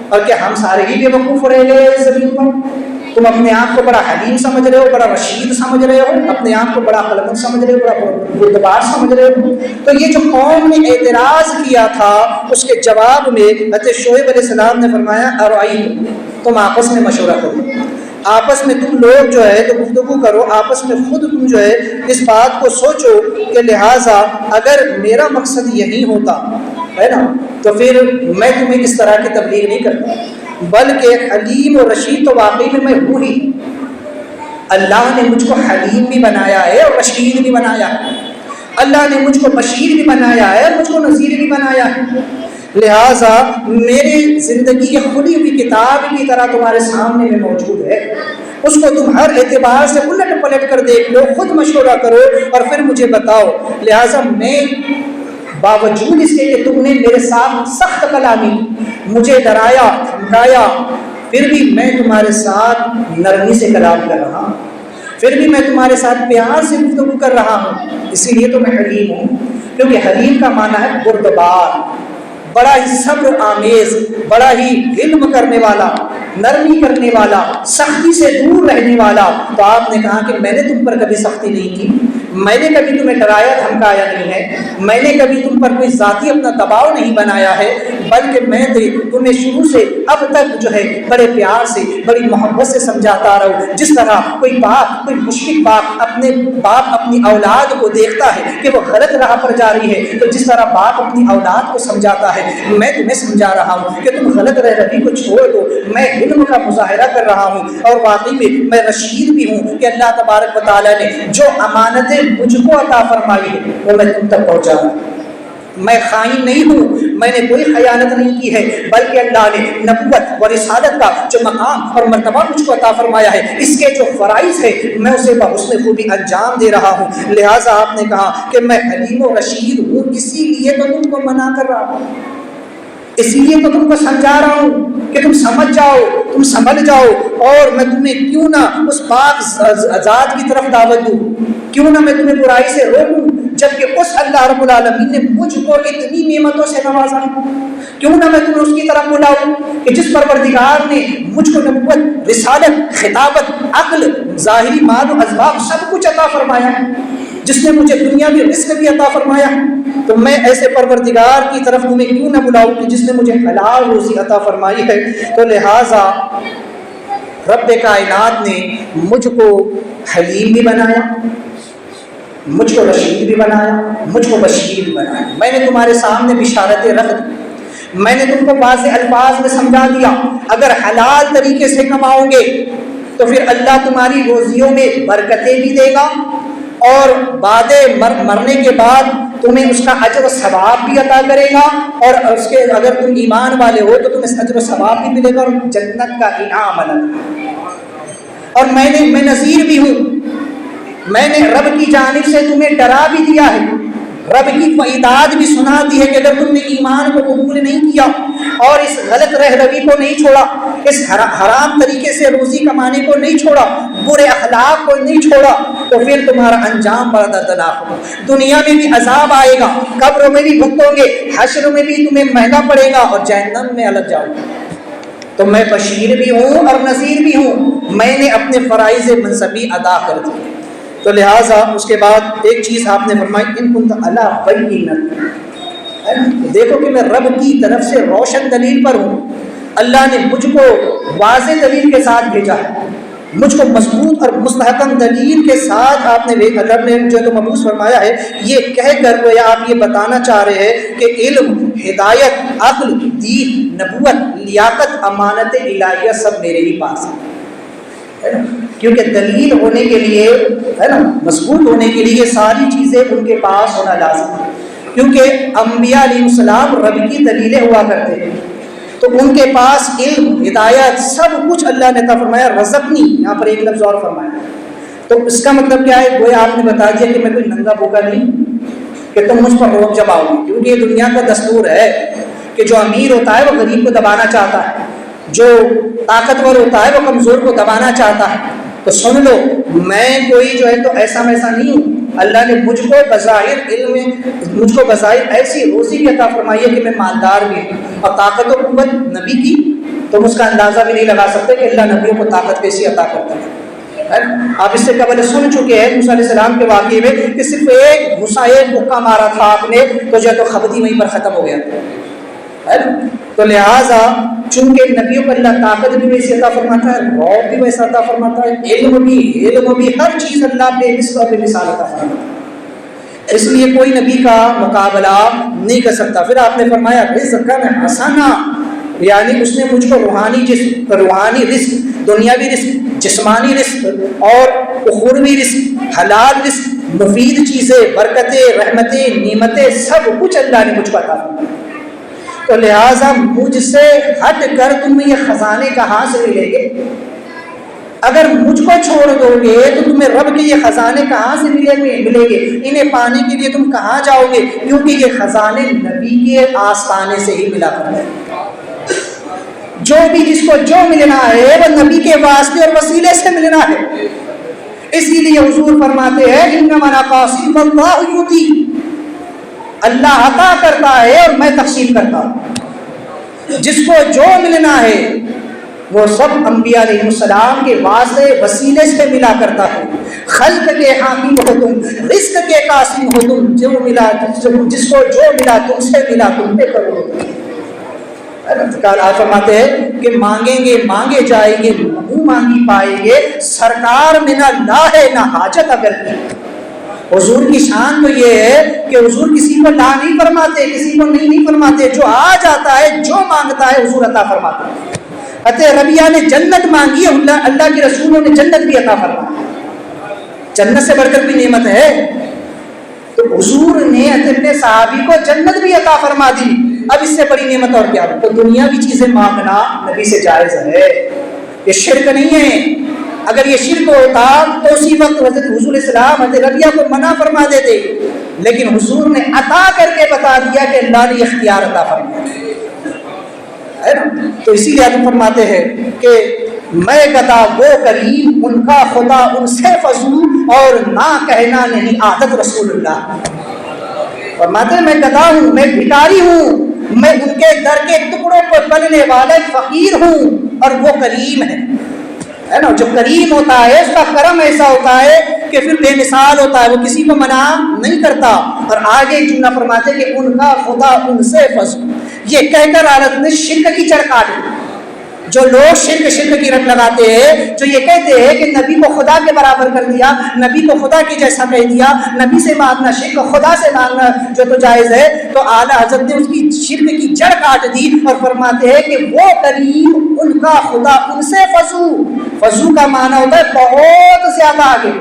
اور کہ ہم سارے ہی بے وقوف رہ گئے اس زمین پر. تم اپنے آپ کو بڑا حلیم سمجھ رہے ہو، بڑا رشید سمجھ رہے ہو، اپنے آپ کو بڑا عقل مند سمجھ رہے ہو، بڑا بردبار سمجھ رہے ہو. تو یہ جو قوم نے اعتراض کیا تھا اس کے جواب میں حضرت شعیب علیہ السلام نے فرمایا ارائیتم، تم آپس میں مشورہ کرو، آپس میں تم لوگ جو ہے تو گفتگو کرو، آپس میں خود تم جو ہے اس بات کو سوچو کہ لہٰذا اگر میرا مقصد یہی ہوتا ہے نا تو پھر میں تمہیں اس طرح کی تبلیغ نہیں کرتا، بلکہ حلیم و رشید تو واقعی میں ہوں ہی. اللہ نے مجھ کو حلیم بھی بنایا ہے اور رشید بھی بنایا ہے، اللہ نے مجھ کو بشیر بھی بنایا ہے اور مجھ کو نذیر بھی بنایا ہے. لہٰذا میری زندگی ایک کھلی ہوئی کتاب کی طرح تمہارے سامنے میں موجود ہے، اس کو تم ہر اعتبار سے الٹ پلٹ کر دیکھ لو، خود مشورہ کرو اور پھر مجھے بتاؤ. لہٰذا میں باوجود اس کے کہ تم نے میرے ساتھ سخت کلامی، مجھے ڈرایا دھمکایا، پھر بھی میں تمہارے ساتھ نرمی سے کلام کر رہا ہوں، پھر بھی میں تمہارے ساتھ پیار سے گفتگو کر رہا ہوں. اسی لیے تو میں حلیم ہوں، کیونکہ حلیم کا معنی ہے بردبار، بڑا ہی صبر آمیز، بڑا ہی علم کرنے والا، نرمی کرنے والا، سختی سے دور رہنے والا. تو آپ نے کہا کہ میں نے تم پر کبھی سختی نہیں کی، میں نے کبھی تمہیں ڈرایا دھمکایا نہیں ہے، میں نے کبھی تم پر کوئی ذاتی اپنا دباؤ نہیں بنایا ہے، بلکہ میں تمہیں شروع سے اب تک جو ہے بڑے پیار سے، بڑی محبت سے سمجھاتا رہا ہوں. جس طرح کوئی باپ، کوئی مشفق باپ اپنی اولاد کو دیکھتا ہے کہ وہ غلط راہ پر جا رہی ہے، تو جس طرح باپ اپنی اولاد کو سمجھاتا ہے، میں تمہیں سمجھا رہا ہوں کہ تم غلط روی کو چھوڑ دو. میں علم کا مظاہرہ کر رہا ہوں اور واقعی میں رشید بھی ہوں کہ اللہ تبارک و تعالیٰ نے جو امانتیں مجھ کو عطا فرمائی ہے وہ میں تم تک پہنچا رہا ہوں. میں خائن نہیں ہوں، میں نے کوئی خیانت نہیں کی ہے، بلکہ اللہ نے نبوت اور رسالت کا جو مقام اور مرتبہ مجھ کو عطا فرمایا ہے، اس کے جو فرائض ہے میں اسے بحسن خوبی انجام دے رہا ہوں. لہٰذا آپ نے کہا کہ میں حلیم و رشید ہوں، اسی لیے تو تم کو منع کر رہا ہوں، اسی لیے تو تم کو سمجھا رہا ہوں کہ تم سمجھ جاؤ، تم سمجھ جاؤ. اور میں تمہیں کیوں نہ اس پاک ذات کی طرف دعوت دوں، کیوں نہ میں تمہیں برائی سے روکوں جبکہ اس اللہ رب العالمین نے مجھ کو اتنی نعمتوں سے نوازا. کیوں نہ میں تمہیں اس کی طرف بلاؤں کہ جس پروردگار نے مجھ کو نبوت، رسالت، خطابت، عقل، ظاہری مال و اسباب سب کچھ عطا فرمایا ہے، جس نے مجھے دنیا میں رزق بھی عطا فرمایا ہے، تو میں ایسے پروردگار کی طرف تمہیں کیوں نہ بلاؤں کہ جس نے مجھے حلال روزی عطا فرمائی ہے. تو لہٰذا رب کائنات نے مجھ کو حلیم بھی بنایا، مجھ کو رشید بھی بنایا، مجھ کو بشیر بھی بنایا. میں نے تمہارے سامنے بشارتیں رکھ دی، میں نے تم کو واضح الفاظ میں سمجھا دیا. اگر حلال طریقے سے کماؤ گے تو پھر اللہ تمہاری روزیوں میں برکتیں بھی دے گا، اور بعد مرنے کے بعد تمہیں اس کا اجر و ثواب بھی عطا کرے گا، اور اس کے اگر تم ایمان والے ہو تو تمہیں اجر و ثواب بھی ملے گا اور جنت کا انعام الگ. اور میں نذیر بھی ہوں، میں نے رب کی جانب سے تمہیں ڈرا بھی دیا ہے، رب کی وعیدات بھی سنا دی ہے کہ اگر تم نے ایمان کو قبول نہیں کیا اور اس غلط رہروی کو نہیں چھوڑا، اس حرام طریقے سے روزی کمانے کو نہیں چھوڑا، برے اخلاق کو نہیں چھوڑا، تو پھر تمہارا انجام بڑا دردناک ہوگا. دنیا میں بھی عذاب آئے گا، قبروں میں بھی بھگتو گے، حشر میں بھی تمہیں مہنگا پڑے گا اور جہنم میں الگ جاؤ گے. تو میں بشیر بھی ہوں اور نذیر بھی ہوں، میں نے اپنے فرائض منصبی ادا کر دی. تو لہٰذا اس کے بعد ایک چیز آپ نے فرمائی، ان کنت علی بینۃ، دیکھو کہ میں رب کی طرف سے روشن دلیل پر ہوں. اللہ نے مجھ کو واضح دلیل کے ساتھ بھیجا ہے، مجھ کو مضبوط اور مستحکم دلیل کے ساتھ آپ نے رب نے جو تو مبعوث فرمایا ہے. یہ کہہ کر گویا آپ یہ بتانا چاہ رہے ہیں کہ علم، ہدایت، عقل، دین، نبوت، لیاقت، امانت الہیہ سب میرے ہی پاس ہے نا. کیونکہ دلیل ہونے کے لیے ہے نا، مضبوط ہونے کے لیے یہ ساری چیزیں ان کے پاس ہونا لازم ہے. کیونکہ انبیاء علیہ السلام رب کی دلیلیں ہوا کرتے ہیں، تو ان کے پاس علم، ہدایت سب کچھ اللہ نے عطا فرمایا. رزقنی یہاں پر ایک لفظ اور فرمایا، تو اس کا مطلب کیا ہے؟ گویا آپ نے بتا دیا کہ میں کوئی ننگا بھوکا نہیں کہ تم مجھ پر روک جماؤ گے. کیونکہ یہ دنیا کا دستور ہے کہ جو امیر ہوتا ہے وہ غریب کو دبانا چاہتا ہے، جو طاقتور ہوتا ہے وہ کمزور کو دبانا چاہتا ہے. تو سن لو، میں کوئی جو ہے تو ایسا ویسا نہیں ہوں. اللہ نے مجھ کو بظاہر علم، مجھ کو بظاہر ایسی روزی بھی عطا فرمائی ہے کہ میں مالدار بھی ہوں. اور طاقت و قوت نبی کی تم اس کا اندازہ بھی نہیں لگا سکتے کہ اللہ نبیوں کو طاقت کیسی عطا کرتا ہے. آپ اس سے قبل سن چکے ہیں موسیٰ علیہ السلام کے واقعے میں کہ صرف ایک غصہ، ایک مکہ مارا تھا آپ نے تو جو ہے تو خبتی وہیں پر ختم ہو گیا تھا. تو لہٰذا چونکہ نبیوں کو اللہ طاقت بھی ویسے عطا فرماتا ہے، روب بھی ویسا عطا فرماتا ہے، علم بھی ہر چیز اللہ بے مثل اور بے مثال عطا فرماتا ہے. اس لیے کوئی نبی کا مقابلہ نہیں کر سکتا. پھر آپ نے فرمایا رزقا حسنا، یعنی اس نے مجھ کو روحانی رزق، دنیاوی رزق، جسمانی رزق اور اخروی رزق، حلال رزق، مفید چیزیں، برکتیں، رحمتیں، نعمتیں سب کچھ اللہ نے مجھ کو عطا فرمایا. تو لہٰذا مجھ سے ہٹ کر تمہیں یہ خزانے کہاں سے ملیں گے؟ اگر مجھ کو چھوڑ دو گے تو تمہیں رب کے یہ خزانے کہاں سے ملیں گے؟ انہیں پانے کے لیے تم کہاں جاؤ گے؟ کیونکہ یہ خزانے نبی کے آستانے سے ہی ملا کرتے ہیں. جو بھی جس کو جو ملنا ہے وہ نبی کے واسطے اور وسیلے سے ملنا ہے. اسی لیے حضور فرماتے ہیں انما القاسم اللہ یؤتی، اللہ عطا کرتا ہے اور میں تقسیم کرتا ہوں. جس کو جو ملنا ہے وہ سب انبیاء علیہ السلام کے واسطے وسیلے سے ملا کرتا ہے. خلق کے حاکم ہو تم، رزق کے قاسم ہو تم، جو ملا جس کو جو ملا تم سے ملا تم پہ کرو. آپ فرماتے ہیں کہ مانگیں گے مانگے جائیں گے، منہ مانگی پائیں گے، سرکار میں نہ لا ہے نہ حاجت اگر کی. حضور کی شان تو یہ ہے کہ حضور کسی کو لا نہیں فرماتے، کسی کو نہیں فرماتے. جو آ جاتا ہے، جو مانگتا ہے حضور عطا فرماتے ہیں. ربیہ نے جنت مانگی، اللہ کے رسولوں نے جنت بھی عطا فرمائی. جنت سے بڑھ کر بھی نعمت ہے. تو حضور نے اپنے صحابی کو جنت بھی عطا فرما دی. اب اس سے بڑی نعمت اور کیا؟ تو دنیاوی چیزیں مانگنا نبی سے جائز ہے، یہ شرک نہیں ہے. اگر یہ شرک ہوتا تو اسی وقت حضرت حضور السلام حضرت ربیہ کو منع فرما دیتے، لیکن حضور نے عطا کر کے بتا دیا کہ اللہ نے اختیار عطا فرمایا ہے نا. تو اسی لیے ہم فرماتے ہیں کہ میں گدا وہ کریم، ان کا خدا ان سے فضول، اور نہ کہنا نہیں عادت رسول اللہ. فرماتے ہیں میں گدھا ہوں، میں بھکاری ہوں، میں ان کے در کے ٹکڑوں پر پلنے والا فقیر ہوں، اور وہ کریم ہے نا، جو کریم ہوتا ہے اس کا کرم ایسا ہوتا ہے کہ پھر بے مثال ہوتا ہے، وہ کسی کو منع نہیں کرتا۔ اور آگے جملہ فرماتے کہ ان کا خدا ان سے فضل، یہ کہہ کر عورت نے شرک کی جڑ کاٹ دی۔ جو لوگ شرک کی رٹ لگاتے ہیں، جو یہ کہتے ہیں کہ نبی کو خدا کے برابر کر دیا، نبی کو خدا کے جیسا کہہ دیا، نبی سے مانگنا شرک، خدا سے مانگنا جو تو جائز ہے، تو اعلیٰ حضرت نے اس کی شرک کی جڑ کاٹ دی اور فرماتے ہیں کہ وہ کریم ان کا خدا ان سے فضو کا معنی ہوتا ہے بہت زیادہ آگے۔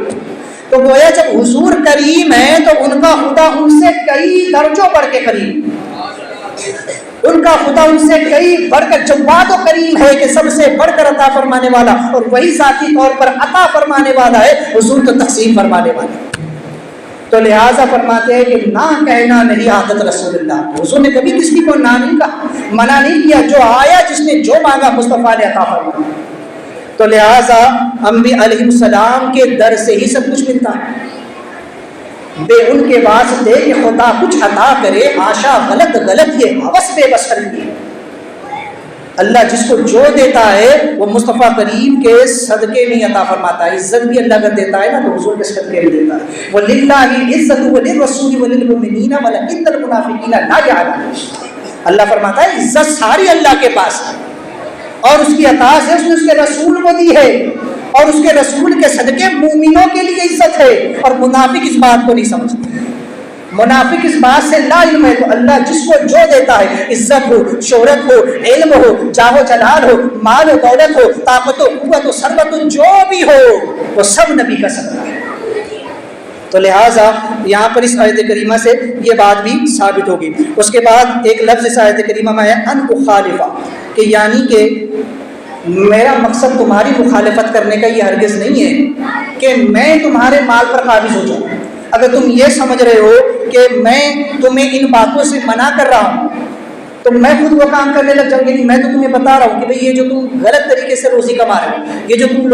تو گویا جب حضور کریم ہے تو ان کا خدا ان سے کئی درجوں بڑھ کے کریم، ان کا خدا ان سے کئی بڑھ کر جواد و کریم ہے کہ سب سے بڑھ کر عطا فرمانے والا، اور وہی ذاتی طور پر عطا فرمانے والا ہے، حضور تو تقسیم فرمانے والا۔ تو لہٰذا فرماتے ہیں کہ نہ کہنا نہیں عادت رسول اللہ، حضور نے کبھی کسی کو نہ نہیں کہا، منع نہیں کیا، جو آیا جس نے جو مانگا مصطفیٰ نے عطا فرمایا۔ تو لہٰذا انبیاء علیہ السلام کے در سے ہی سب کچھ ملتا ہے، بے ان کے واسطے کہ خدا کچھ عطا کرے، آشا غلط یہ ہوس بے بس کرتی ہے۔ اللہ جس کو جو دیتا ہے وہ مصطفیٰ کریم کے صدقے میں عطا فرماتا ہے۔ عزت بھی اللہ کا دیتا ہے نا، تو حضور کے صدقے میں دیتا ہے۔ وَلِلَّهِ الْعِزَّةُ وَلِلرَّسُولِ وَلِلْمُؤْمِنِينَ وَلَكِنَّ الْمُنَافِقِينَ لَا يَعْلَمُونَ۔ اللہ فرماتا ہے عزت ساری اللہ کے پاس ہے، اور اس کی عطا سے اس نے اس کے رسول کو دی ہے، اور اس کے رسول کے صدقے مومنوں کے لیے عزت ہے۔ اور منافق اس بات کو نہیں سمجھتے، منافق اس بات سے لا علم ہے۔ تو اللہ جس کو جو دیتا ہے، عزت ہو، شہرت ہو، علم ہو، جاہ و جلال ہو، مال و دولت ہو، طاقت و قوت و ثروت ہو، جو بھی ہو وہ سب نبی کا صدقہ ہے۔ تو لہٰذا یہاں پر اس آیت کریمہ سے یہ بات بھی ثابت ہوگی۔ اس کے بعد ایک لفظ اس آیت کریمہ میں ہے ان اخالفہ، کہ یعنی کہ میرا مقصد تمہاری مخالفت کرنے کا یہ ہرگز نہیں ہے کہ میں تمہارے مال پر قابض ہو جاؤں۔ اگر تم یہ سمجھ رہے ہو کہ میں تمہیں ان باتوں سے منع کر رہا ہوں تو میں خود وہ کام کرنے لگ جاؤں، یعنی میں تو تمہیں بتا رہا ہوں کہ بھئی یہ جو تم غلط طریقے سے روزی کما رہے ہو، یہ جو تم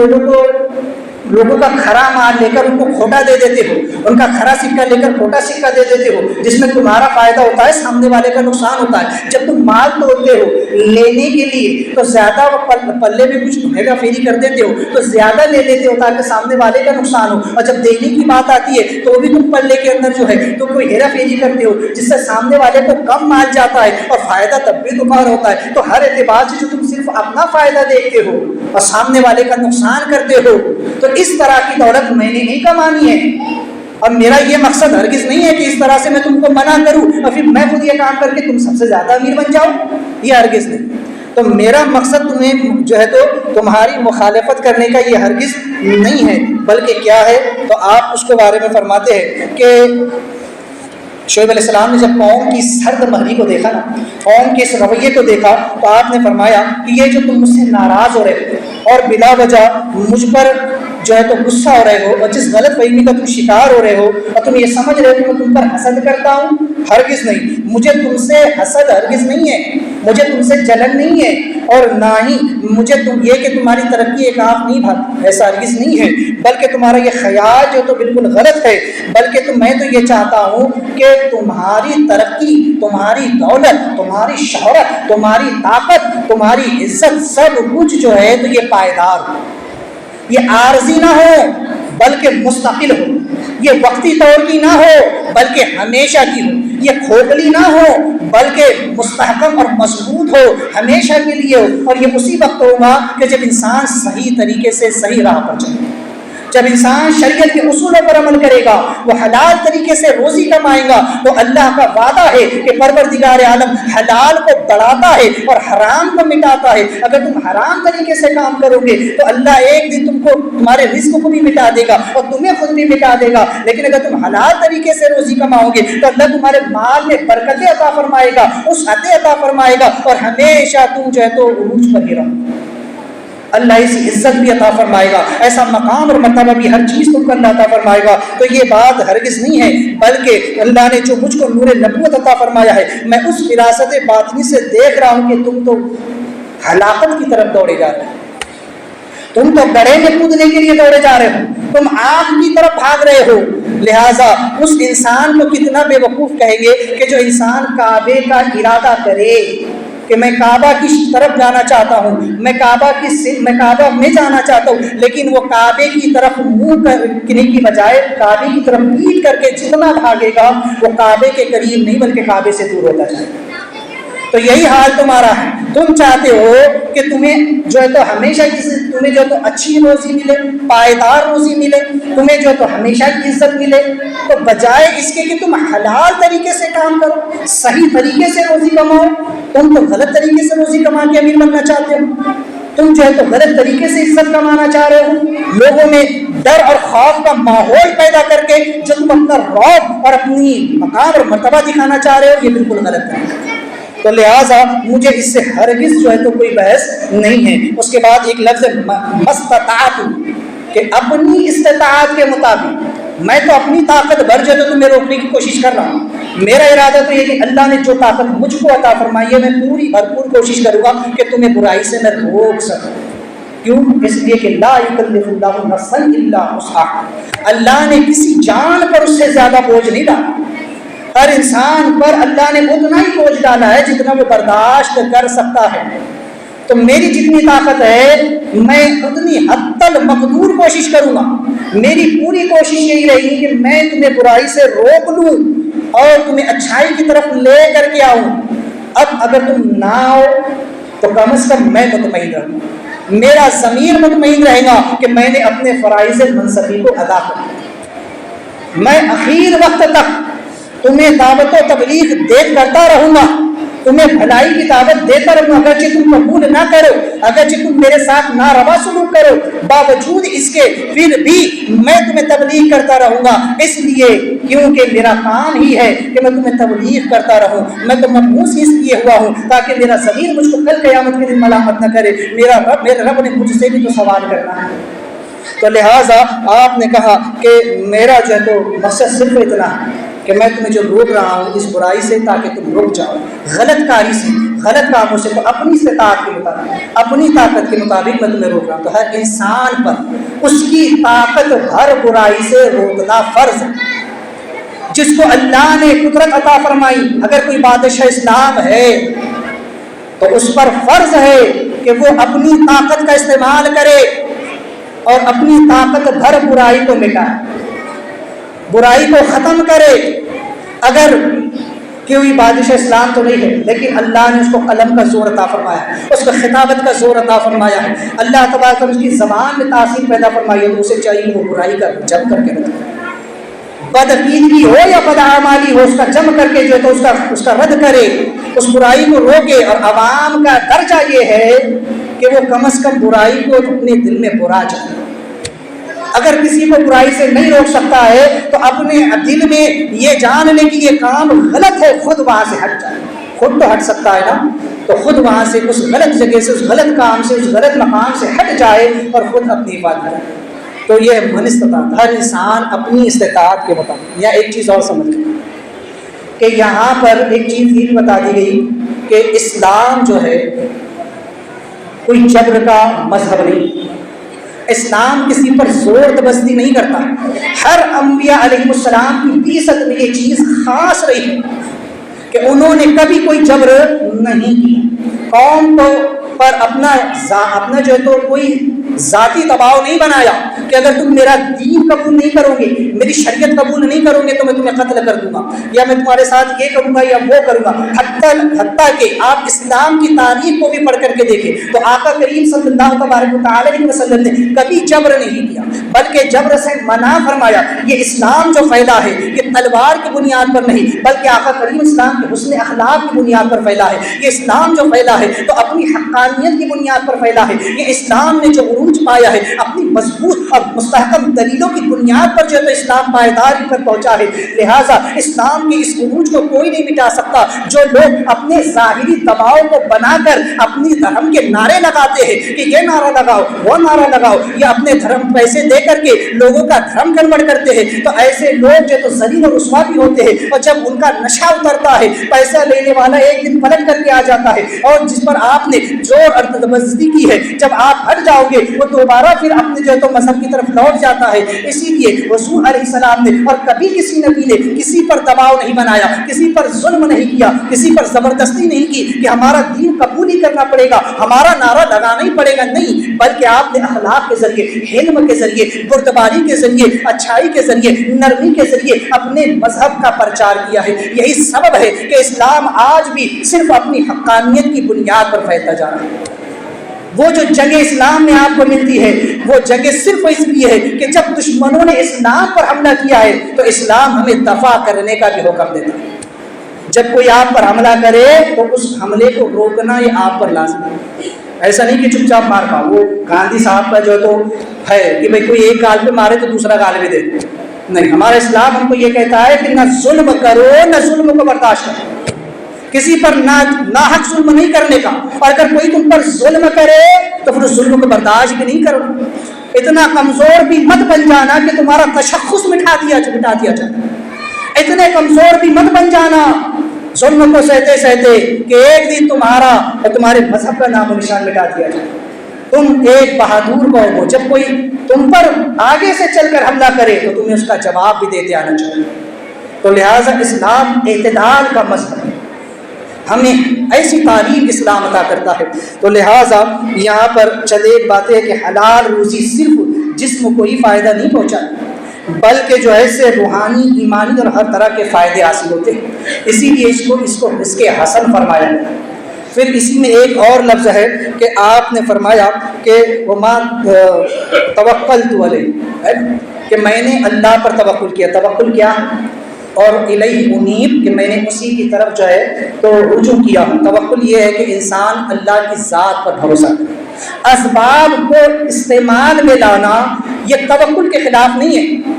لوگوں کا کھرا مال لے کر ان کو کھوٹا دے دیتے ہو، ان کا کھرا سکہ لے کر کھوٹا سکہ دے دیتے ہو، جس میں تمہارا فائدہ ہوتا ہے، سامنے والے کا نقصان ہوتا ہے۔ جب تم مال توڑتے ہو لینے کے لیے تو زیادہ پلے میں کچھ ہیرا پھیری کر دیتے ہو، تو زیادہ لے لیتے ہو تاکہ سامنے والے کا نقصان ہو، اور جب دینے کی بات آتی ہے تو وہ بھی تم پلے کے اندر جو ہے تو کوئی ہیرا پھیری کرتے ہو جس سے سامنے والے کو کم مال جاتا ہے اور فائدہ تب بھی تمہارا ہوتا ہے۔ تو ہر اعتبار سے جو تم صرف اپنا فائدہ دیکھتے ہو اور سامنے والے کا نقصان کرتے ہو، تو اس طرح کی دولت میں نے نہیں کمانی ہے، اور میرا یہ مقصد ہرگز نہیں ہے کہ اس طرح سے میں تم کو منع کروں اور پھر میں خود یہ کام کر کے تم سب سے زیادہ امیر بن جاؤ، یہ ہرگز نہیں۔ تو میرا مقصد تمہیں جو ہے تو تمہاری مخالفت کرنے کا یہ ہرگز نہیں ہے، بلکہ کیا ہے، تو آپ اس کے بارے میں فرماتے ہیں کہ شعیب علیہ السلام نے جب قوم کی سرد مہری کو دیکھا نا، قوم کے اس رویے کو دیکھا، تو آپ نے فرمایا کہ یہ جو تم مجھ سے ناراض ہو رہے ہو اور بلا وجہ مجھ پر جو ہے تو غصہ ہو رہے ہو، اور جس غلط فہمی کا تم شکار ہو رہے ہو، اور تم یہ سمجھ رہے ہو کہ میں تم پر حسد کرتا ہوں، ہرگز نہیں، مجھے تم سے حسد ہرگز نہیں ہے، مجھے تم سے جلن نہیں ہے، اور نہ ہی مجھے تم یہ کہ تمہاری ترقی ایک آنکھ نہیں بھر، ایسا ہرگز نہیں ہے، بلکہ تمہارا یہ خیال جو تو بالکل غلط ہے، بلکہ میں تو یہ چاہتا ہوں کہ تمہاری ترقی، تمہاری دولت، تمہاری شہرت، تمہاری طاقت، تمہاری عزت، سب کچھ جو ہے تو یہ پائیدار ہو، یہ عارضی نہ ہو بلکہ مستقل ہو، یہ وقتی طور کی نہ ہو بلکہ ہمیشہ کی ہو، یہ کھوکھلی نہ ہو بلکہ مستحکم اور مضبوط ہو، ہمیشہ کے لیے ہو۔ اور یہ اسی وقت ہوگا کہ جب انسان صحیح طریقے سے صحیح راہ پر چلے، جب انسان شریعت کے اصولوں پر عمل کرے گا، وہ حلال طریقے سے روزی کمائے گا، تو اللہ کا وعدہ ہے کہ پروردگار عالم حلال کو بڑھاتا ہے اور حرام کو مٹاتا ہے۔ اگر تم حرام طریقے سے کام کرو گے تو اللہ ایک دن تم کو تمہارے رزق کو بھی مٹا دے گا اور تمہیں خود بھی مٹا دے گا، لیکن اگر تم حلال طریقے سے روزی کماؤ گے تو اللہ تمہارے مال میں برکتیں عطا فرمائے گا، وسعتیں عطا فرمائے گا، اور ہمیشہ تم جو ہے تو عروج پر ہی رہو، اللہ ایسی عزت بھی عطا فرمائے گا، ایسا مقام اور مرتبہ بھی، ہر چیز تم کو اللہ عطا فرمائے گا۔ تو یہ بات ہرگز نہیں ہے، بلکہ اللہ نے جو مجھ کو نور نبوت عطا فرمایا ہے، میں اس فراست باطنی سے دیکھ رہا ہوں کہ تم تو ہلاکت کی طرف دوڑے جا رہے ہو، تم تو گڑھے میں کودنے کے لیے دوڑے جا رہے ہو، تم آگ کی طرف بھاگ رہے ہو، لہٰذا اس انسان کو کتنا بے وقوف کہیں گے کہ جو انسان کعبے کا ارادہ کرے کہ میں کعبہ کی طرف جانا چاہتا ہوں، میں کعبہ میں جانا چاہتا ہوں، لیکن وہ کعبے کی طرف منہ کرنے کی بجائے کعبے کی طرف پیٹ کر کے جتنا بھاگے گا وہ کعبے کے قریب نہیں بلکہ کعبے سے دور ہوتا جائے گا۔ تو یہی حال تمہارا ہے، تم چاہتے ہو کہ تمہیں جو ہے تو ہمیشہ تمہیں جو ہے تو اچھی روزی ملے، پائیدار روزی ملے، تمہیں جو ہے تو ہمیشہ کی عزت ملے، تو بجائے اس کے کہ تم حلال طریقے سے کام کرو، صحیح طریقے سے روزی کماؤ، تم تو غلط طریقے سے روزی کما کے امیر بننا چاہتے ہو، تم جو ہے تو غلط طریقے سے عزت کمانا چاہ رہے ہو، لوگوں میں ڈر اور خوف کا ماحول پیدا کر کے جو تم اپنا رعب اور اپنی مقام اور مرتبہ دکھانا چاہ رہے ہو، یہ بالکل غلط ہے۔ تو لہٰذا مجھے اس سے ہرگز جو ہے تو کوئی بحث نہیں ہے۔ اس کے بعد ایک لفظ مستطاعت، کہ اپنی استطاعت کے مطابق میں تو اپنی طاقت بھر جو ہے تو تمہیں روکنے کی کوشش کر رہا ہوں، میرا ارادہ تو یہ کہ اللہ نے جو طاقت مجھ کو عطا فرمائی ہے میں پوری بھرپور کوشش کروں گا کہ تمہیں برائی سے میں روک سکوں۔ کیوں؟ اس لیے کہ لا یکلف اللہ نفسا الا وسعها، اللہ نے کسی جان پر اس سے زیادہ بوجھ نہیں ڈالا، ہر انسان پر اللہ نے اتنا ہی بوجھ ڈالا ہے جتنا وہ برداشت کر سکتا ہے۔ تو میری جتنی طاقت ہے میں اتنی حد المقدور کوشش کروں گا، میری پوری کوشش یہی رہے گی کہ میں تمہیں برائی سے روک لوں اور تمہیں اچھائی کی طرف لے کر کے آؤں۔ اب اگر تم نہ آؤ تو کم از کم میں مطمئن رہوں، میرا ضمیر مطمئن رہے گا کہ میں نے اپنے فرائض منصبی کو ادا کر، میں اخیر وقت تک تمہیں دعوت و تبلیغ کرتا رہوں گا، تمہیں بھلائی کی دعوت دیتا رہوں گا، اگرچہ تم قبول نہ کرو، اگرچہ تم میرے ساتھ ناروا سلوک کرو، باوجود اس کے پھر بھی میں تمہیں تبلیغ کرتا رہوں گا، اس لیے کیونکہ میرا کام ہی ہے کہ میں تمہیں تبلیغ کرتا رہوں، میں تو مبعوث اس لیے ہوا ہوں تاکہ میرا ضمیر مجھ کو کل قیامت کے دن ملامت نہ کرے، میرے رب نے مجھ سے بھی تو سوال کرنا ہے۔ تو لہٰذا آپ نے کہا کہ میرا جو ہے تو مقصد صرف اتنا ہے کہ میں تمہیں جو روک رہا ہوں اس برائی سے تاکہ تم رک جاؤ، غلط کاری سے، غلط کاموں سے، تو اپنی استطاعت کے مطابق، اپنی طاقت کے مطابق میں تمہیں روک رہا ہوں۔ تو ہر انسان پر اس کی طاقت بھر برائی سے روکنا فرض ہے۔ جس کو اللہ نے قدرت عطا فرمائی، اگر کوئی بادشاہ اسلام ہے تو اس پر فرض ہے کہ وہ اپنی طاقت کا استعمال کرے اور اپنی طاقت بھر برائی کو مٹائے، برائی کو ختم کرے۔ اگر کوئی بادشاہ اسلام تو نہیں ہے لیکن اللہ نے اس کو قلم کا زور عطا فرمایا ہے، اس کو خطابت کا زور عطا فرمایا ہے، اللہ تبارک و تعالیٰ اس کی زبان میں تاثیر پیدا فرمائی ہے، تو اسے چاہیے وہ برائی کا جم کر کے رکھے، بدعقیدگی ہو یا بدعمالی ہو، اس کا جم کر کے جو ہے تو اس کا رد کرے، اس برائی کو روکے۔ اور عوام کا درجہ یہ ہے کہ وہ کم از کم برائی کو اپنے دل میں برا جائے۔ اگر کسی کو برائی سے نہیں روک سکتا ہے تو اپنے دل میں یہ جان لے کہ یہ کام غلط ہے، خود وہاں سے ہٹ جائے، خود تو ہٹ سکتا ہے نا، تو خود وہاں سے اس غلط جگہ سے، اس غلط کام سے، اس غلط مقام سے ہٹ جائے اور خود اپنی حفاظت کرے۔ تو یہ من استطاعت، ہر انسان اپنی استطاعت کے مطابق۔ یا ایک چیز اور سمجھ لیں کہ یہاں پر ایک چیز یہ بتا دی گئی کہ اسلام جو ہے کوئی جبر کا مذہب نہیں، اسلام کسی پر زور زبردستی نہیں کرتا۔ ہر انبیاء علیہ السلام کی بعثت میں یہ چیز خاص رہی کہ انہوں نے کبھی کوئی جبر نہیں کیا، قوم کو پر اپنا جو ہے تو کوئی ذاتی دباؤ نہیں بنایا کہ اگر تم میرا دین قبول نہیں کرو گے، میری شریعت قبول نہیں کرو گے تو میں تمہیں قتل کر دوں گا، یا میں تمہارے ساتھ یہ کروں گا یا وہ کروں گا۔ حتیٰ کہ آپ اسلام کی تاریخ کو بھی پڑھ کر کے دیکھیں تو آقا کریم صلی اللہ تبارک و تعالیٰ علیہ وسلم نے کبھی جبر نہیں کیا، بلکہ جبر سے منع فرمایا۔ یہ اسلام جو پھیلا ہے یہ تلوار کی بنیاد پر نہیں بلکہ آقا کریم اسلام کے حسن اخلاق کی بنیاد پر پھیلا ہے۔ یہ اسلام جو پھیلا ہے تو اپنی حقانیت کی بنیاد پر پھیلا ہے۔ یہ اسلام نے جو عروج پایا ہے اپنی مضبوط اور مستحکم دلیلوں کی بنیاد پر جو ہے تو اسلام پائیداری پر پہنچا ہے۔ لہٰذا اسلام کی اس عروج کو کوئی نہیں مٹا سکتا۔ جو لوگ اپنے ظاہری دباؤ کو بنا کر اپنی دھرم کے نعرے لگاتے ہیں کہ یہ نعرہ لگاؤ وہ نعرہ لگاؤ، یا اپنے دھرم پیسے دے کر کے لوگوں کا دھرم کنورٹ کرتے ہیں، تو ایسے لوگ جو تو ذلیل اور رسوا بھی ہوتے ہیں۔ اور جب ان کا نشہ اترتا ہے، پیسہ لینے والا ایک دن پلٹ کر کے آ جاتا ہے اور جس پر آپ نے زور اور نزدیکی ہے، جب آپ ہٹ جاؤ گے وہ دوبارہ پھر اپنے جو ہے تو مذہب کی طرف لوٹ جاتا ہے۔ اسی لیے رسول علیہ السلام نے اور کبھی کسی نبی نے کسی پر دباؤ نہیں بنایا، کسی پر ظلم نہیں کیا، کسی پر زبردستی نہیں کی کہ ہمارا دین قبول ہی کرنا پڑے گا، ہمارا نعرہ لگانا ہی پڑے گا، نہیں، بلکہ آپ نے اخلاق کے ذریعے، حلم کے ذریعے، بردباری کے ذریعے، اچھائی کے ذریعے، نرمی کے ذریعے اپنے مذہب کا پرچار کیا ہے۔ یہی سبب ہے کہ اسلام آج بھی صرف اپنی حقانیت کی بنیاد پر پھیلتا جا رہا ہے۔ وہ جو جنگ اسلام میں آپ کو ملتی ہے وہ جنگ صرف اس لیے ہے کہ جب دشمنوں نے اسلام پر حملہ کیا ہے تو اسلام ہمیں دفاع کرنے کا بھی حکم دیتا ہے۔ جب کوئی آپ پر حملہ کرے تو اس حملے کو روکنا یہ آپ پر لازم ہے، ایسا نہیں کہ چپ چاپ مار کھاؤ۔ وہ گاندھی صاحب کا جو تو ہے کہ بھئی کوئی ایک گال پہ مارے تو دوسرا گال بھی دے، نہیں، ہمارا اسلام ہم کو یہ کہتا ہے کہ نہ ظلم کرو نہ ظلم کو برداشت کرو، کسی پر ناحق ظلم نہیں کرنے کا، اور اگر کوئی تم پر ظلم کرے تو پھر اس ظلم کو برداشت بھی نہیں کرو۔ اتنا کمزور بھی مت بن جانا کہ تمہارا تشخص مٹا دیا جائے، اتنے کمزور بھی مت بن جانا ظلم کو سہتے سہتے کہ ایک دن تمہارا اور تمہارے مذہب کا نام و نشان مٹا دیا جائے۔ تم ایک بہادر قوم ہو، جب کوئی تم پر آگے سے چل کر حملہ کرے تو تمہیں اس کا جواب بھی دیتے آنا چاہیے۔ تو لہٰذا اسلام اعتدال کا مذہب ہے، ہمیں ایسی تعلیم اسلام عطا کرتا ہے۔ تو لہٰذا یہاں پر چند ایک باتیں کہ حلال روزی صرف جسم کو ہی فائدہ نہیں پہنچاتی بلکہ جو ہے سے روحانی، ایمانی اور ہر طرح کے فائدے حاصل ہوتے ہیں، اسی لیے اس کے حسن فرمایا ہے۔ پھر اسی میں ایک اور لفظ ہے کہ آپ نے فرمایا کہ وما توکلت علیہ، کہ میں نے اللہ پر توکل کیا۔ توکل کیا اور الیہ انیب، کہ میں نے اسی کی طرف جو ہے تو رجوع کیا ہوں۔ توکل یہ ہے کہ انسان اللہ کی ذات پر بھروسہ کرے، اسباب کو استعمال میں لانا یہ توکل کے خلاف نہیں ہے۔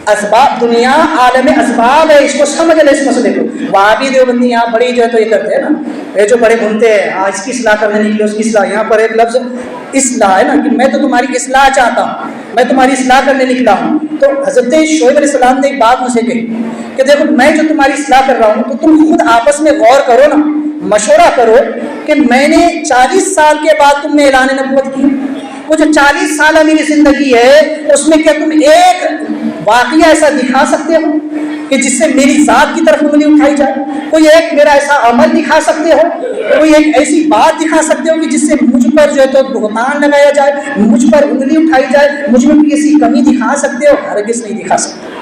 اسباب، دنیا عالم اسباب ہے، اس کو سمجھ لے اس مسئلے کو۔ وہابی دیوبندی یہاں بڑی جو ہے تو یہ کرتے ہیں نا، یہ جو بڑے گھومتے ہیں، ہاں اس کی اصلاح کرنے نکلے، اس کی اصلاح، یہاں پر ایک لفظ اصلاح ہے نا کہ میں تو تمہاری اصلاح چاہتا ہوں، میں تمہاری اصلاح کرنے نکلا ہوں۔ تو حضرت شعیب علیہ السلام نے ایک بات مجھ سے کہی کہ دیکھو میں جو تمہاری اصلاح کر رہا ہوں تو تم خود آپس میں غور کرو نا، مشورہ کرو کہ میں نے 40 سال کے بعد تم نے اعلان نبوت کی، وہ جو 40 سالہ میری زندگی ہے اس میں کیا تم ایک واقعہ ایسا دکھا سکتے ہو کہ جس سے میری ذات کی طرف انگلی اٹھائی جائے؟ کوئی ایک میرا ایسا عمل دکھا سکتے ہو؟ کوئی ایک ایسی بات دکھا سکتے ہو کہ جس سے مجھ پر جو ہے تو بہتان لگایا جائے، مجھ پر انگلی اٹھائی جائے، مجھ میں کسی کمی دکھا سکتے ہو؟ ہرگز نہیں دکھا سکتے۔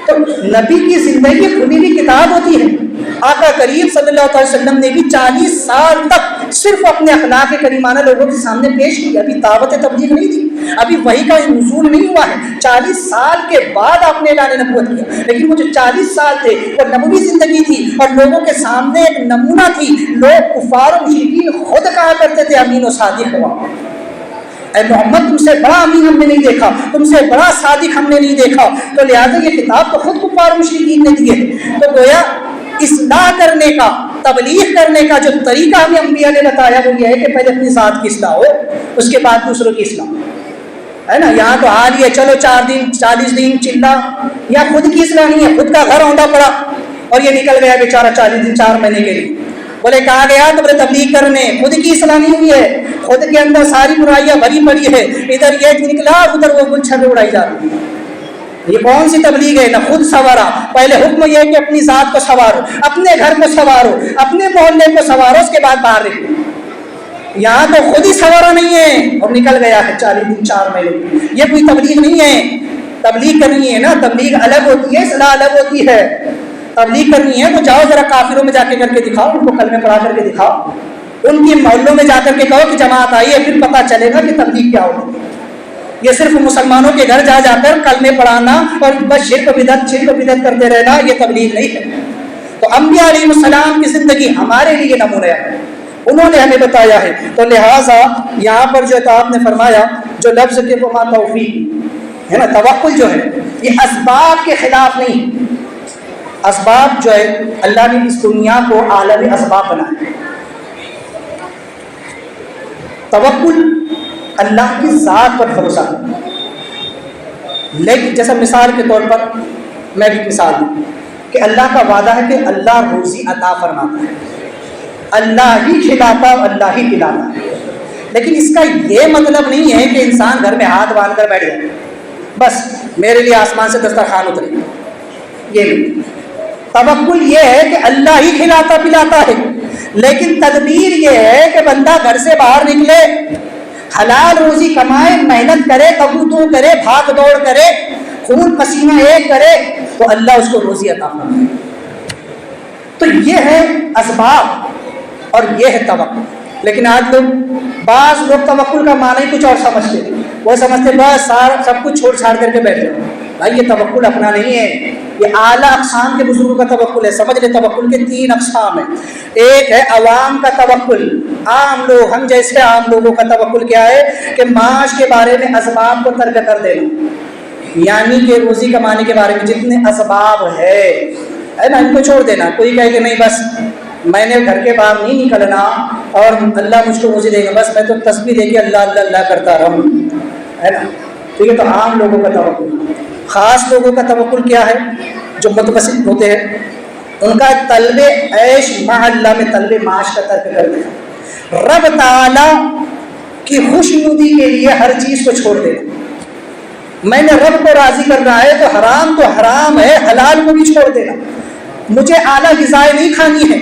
تو نبی کی زندگی کھلی ہوئی کتاب ہوتی ہے۔ آقا کریم صلی اللہ علیہ وسلم نے بھی 40 سال تک صرف اپنے اخلاق کریمانہ لوگوں کے سامنے پیش کی، ابھی دعوت تبلیغ نہیں تھی، ابھی وحی کا نزول نہیں ہوا ہے۔ 40 سال کے بعد آپ نے اعلان نبوت کیا، لیکن وہ جو 40 سال تھے وہ نبوی زندگی تھی اور لوگوں کے سامنے ایک نمونہ تھی۔ لوگ کفار و مشرکین خود کہا کرتے تھے امین و صادق ہوا، اے محمد تم سے بڑا امین ہم نے نہیں دیکھا، تم سے بڑا صادق ہم نے نہیں دیکھا۔ تو لہٰذا یہ کتاب تو خود کفار و مشرکین نے دی ہے۔ تو گویا اصلاح کرنے کا، تبلیغ کرنے کا جو طریقہ ہمیں انبیاء نے بتایا وہ یہ ہے کہ پہلے اپنی ذات کی اصلاح ہو، اس کے بعد دوسروں کی اصلاح، ہے نا۔ یہاں تو حال یہ چلو 4 دن 40 دن چلا، یا خود کی اصلاح نہیں ہے، خود کا گھر اوندا پڑا اور یہ نکل گیا بیچارہ 40 دن 4 مہینے کے لیے، بولے کہا گیا تو بولے تبلیغ کرنے، خود کی اصلاح نہیں ہوئی ہے، خود کے اندر ساری برائیاں بھری پڑی ہے، ادھر یہ نکلا ادھر وہ گل چھبے اڑائی جا رہی ہے۔ یہ کون سی تبلیغ ہے؟ نہ خود سنوارا، پہلے حکم یہ ہے کہ اپنی ذات کو سنوارو، اپنے گھر کو سنوارو، اپنے محلے کو سنوارو، اس کے بعد باہر نکلو۔ یہاں تو خود ہی سنوارا نہیں ہے اور نکل گیا ہے 40 دن 4 مہینے۔ یہ کوئی تبلیغ نہیں ہے۔ تبلیغ کرنی ہے نا، تبلیغ الگ ہوتی ہے، اصلاح الگ ہوتی ہے۔ تبلیغ کرنی ہے تو جاؤ ذرا کافروں میں جا کے کر کے دکھاؤ، ان کو کلمے پڑھا کر کے دکھاؤ، ان کی محلوں میں جا کر کے کہو کہ جماعت آئی ہے، پھر پتہ چلے گا کہ تبلیغ کیا ہوتی ہے۔ یہ صرف مسلمانوں کے گھر جا جا کر کلمے پڑھانا اور بس شرک بدعت کرتے رہنا یہ تبلیغ نہیں ہے۔ تو انبیاء علیہ السلام کی زندگی ہمارے لیے نمونہ ہے، انہوں نے ہمیں بتایا ہے۔ تو لہٰذا یہاں پر جو ہے آپ نے فرمایا جو لفظ کے وما توفیق ہے نا، توکل جو ہے یہ اسباب کے خلاف نہیں۔ اسباب جو ہے اللہ نے اس دنیا کو عالم اسباب بنایا، توکل اللہ کی ذات پر بھروسہ کرنا۔ لیکن جیسا مثال کے طور پر میں بھی مثال دوں کہ اللہ کا وعدہ ہے کہ اللہ روزی عطا فرماتا ہے، اللہ ہی کھلاتا اللہ ہی پلاتا ہے. لیکن اس کا یہ مطلب نہیں ہے کہ انسان گھر میں ہاتھ باندھ کر بیٹھ جائے بس میرے لیے آسمان سے دسترخوان اترے. یہ نہیں. توکل یہ ہے کہ اللہ ہی کھلاتا پلاتا ہے، لیکن تدبیر یہ ہے کہ بندہ گھر سے باہر نکلے، حلال روزی کمائے، محنت کرے، تبو کرے، بھاگ دوڑ کرے، خون پسینہ ایک کرے تو اللہ اس کو روزی عطا فرمائے. تو یہ ہے اسباب اور یہ ہے توکل. لیکن آج بعض لوگ توکل کا معنی کچھ اور سمجھتے ہیں. وہ سمجھتے بس سب کچھ چھوڑ چھاڑ کر کے بیٹھ جاؤ. بھائی یہ توکل اپنا نہیں ہے، یہ اعلیٰ اقسام کے بزرگوں کا توکل ہے. سمجھ لے توکل کے 3 اقسام ہیں. ایک ہے عوام کا توکل، عام لوگ، ہم جیسے عام لوگوں کا توکل کیا ہے کہ معاش کے بارے میں اسباب کو ترک کر دینا، یعنی کہ روزی کمانے کے بارے میں جتنے اسباب ہے نا ان کو چھوڑ دینا. کوئی کہے کہ نہیں بس میں نے گھر کے باہر نہیں نکلنا اور اللہ مجھ کو روزی دے گا، بس میں تو تسبیح لے کے اللہ اللہ اللہ کرتا رہوں، ہے نا. ٹھیک ہے، تو عام لوگوں کا توکل. خاص لوگوں کا توکل کیا ہے؟ جو متوسط ہوتے ہیں ان کا طلب عیش مع اللہ میں طلب معاش کا ترک کر دینا، رب تعالی کی خوشنودی کے لیے ہر چیز کو چھوڑ دینا. میں نے رب کو راضی کرنا ہے تو حرام ہے، حلال کو بھی چھوڑ دینا. مجھے اعلیٰ غذائیں نہیں کھانی ہے،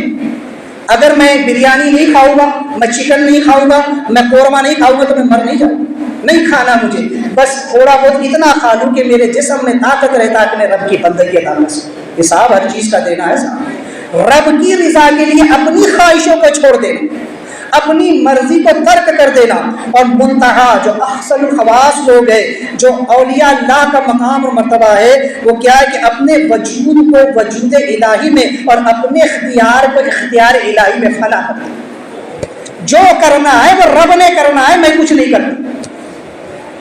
اگر میں بریانی نہیں کھاؤں گا، میں چکن نہیں کھاؤں گا، میں قورمہ نہیں کھاؤں گا تو میں مر نہیں جاؤں. نہیں کھانا مجھے، بس تھوڑا بہت اتنا کھا لوں کہ میرے جسم میں طاقت رہتا کہ میں رب کی بندگی ادا کر سکوں. حساب ہر چیز کا دینا ہے صاحب. رب کی رضا کے لیے اپنی خواہشوں کو چھوڑ دینا، اپنی مرضی کو ترک کر دینا. اور منتہا جو احسن الخواص لوگ ہیں، جو اولیاء اللہ کا مقام اور مرتبہ ہے، وہ کیا ہے کہ اپنے وجود کو وجود الہی میں اور اپنے اختیار کو اختیار الہی میں فنا کرتے. جو کرنا ہے وہ رب نے کرنا ہے، میں کچھ نہیں کرتا.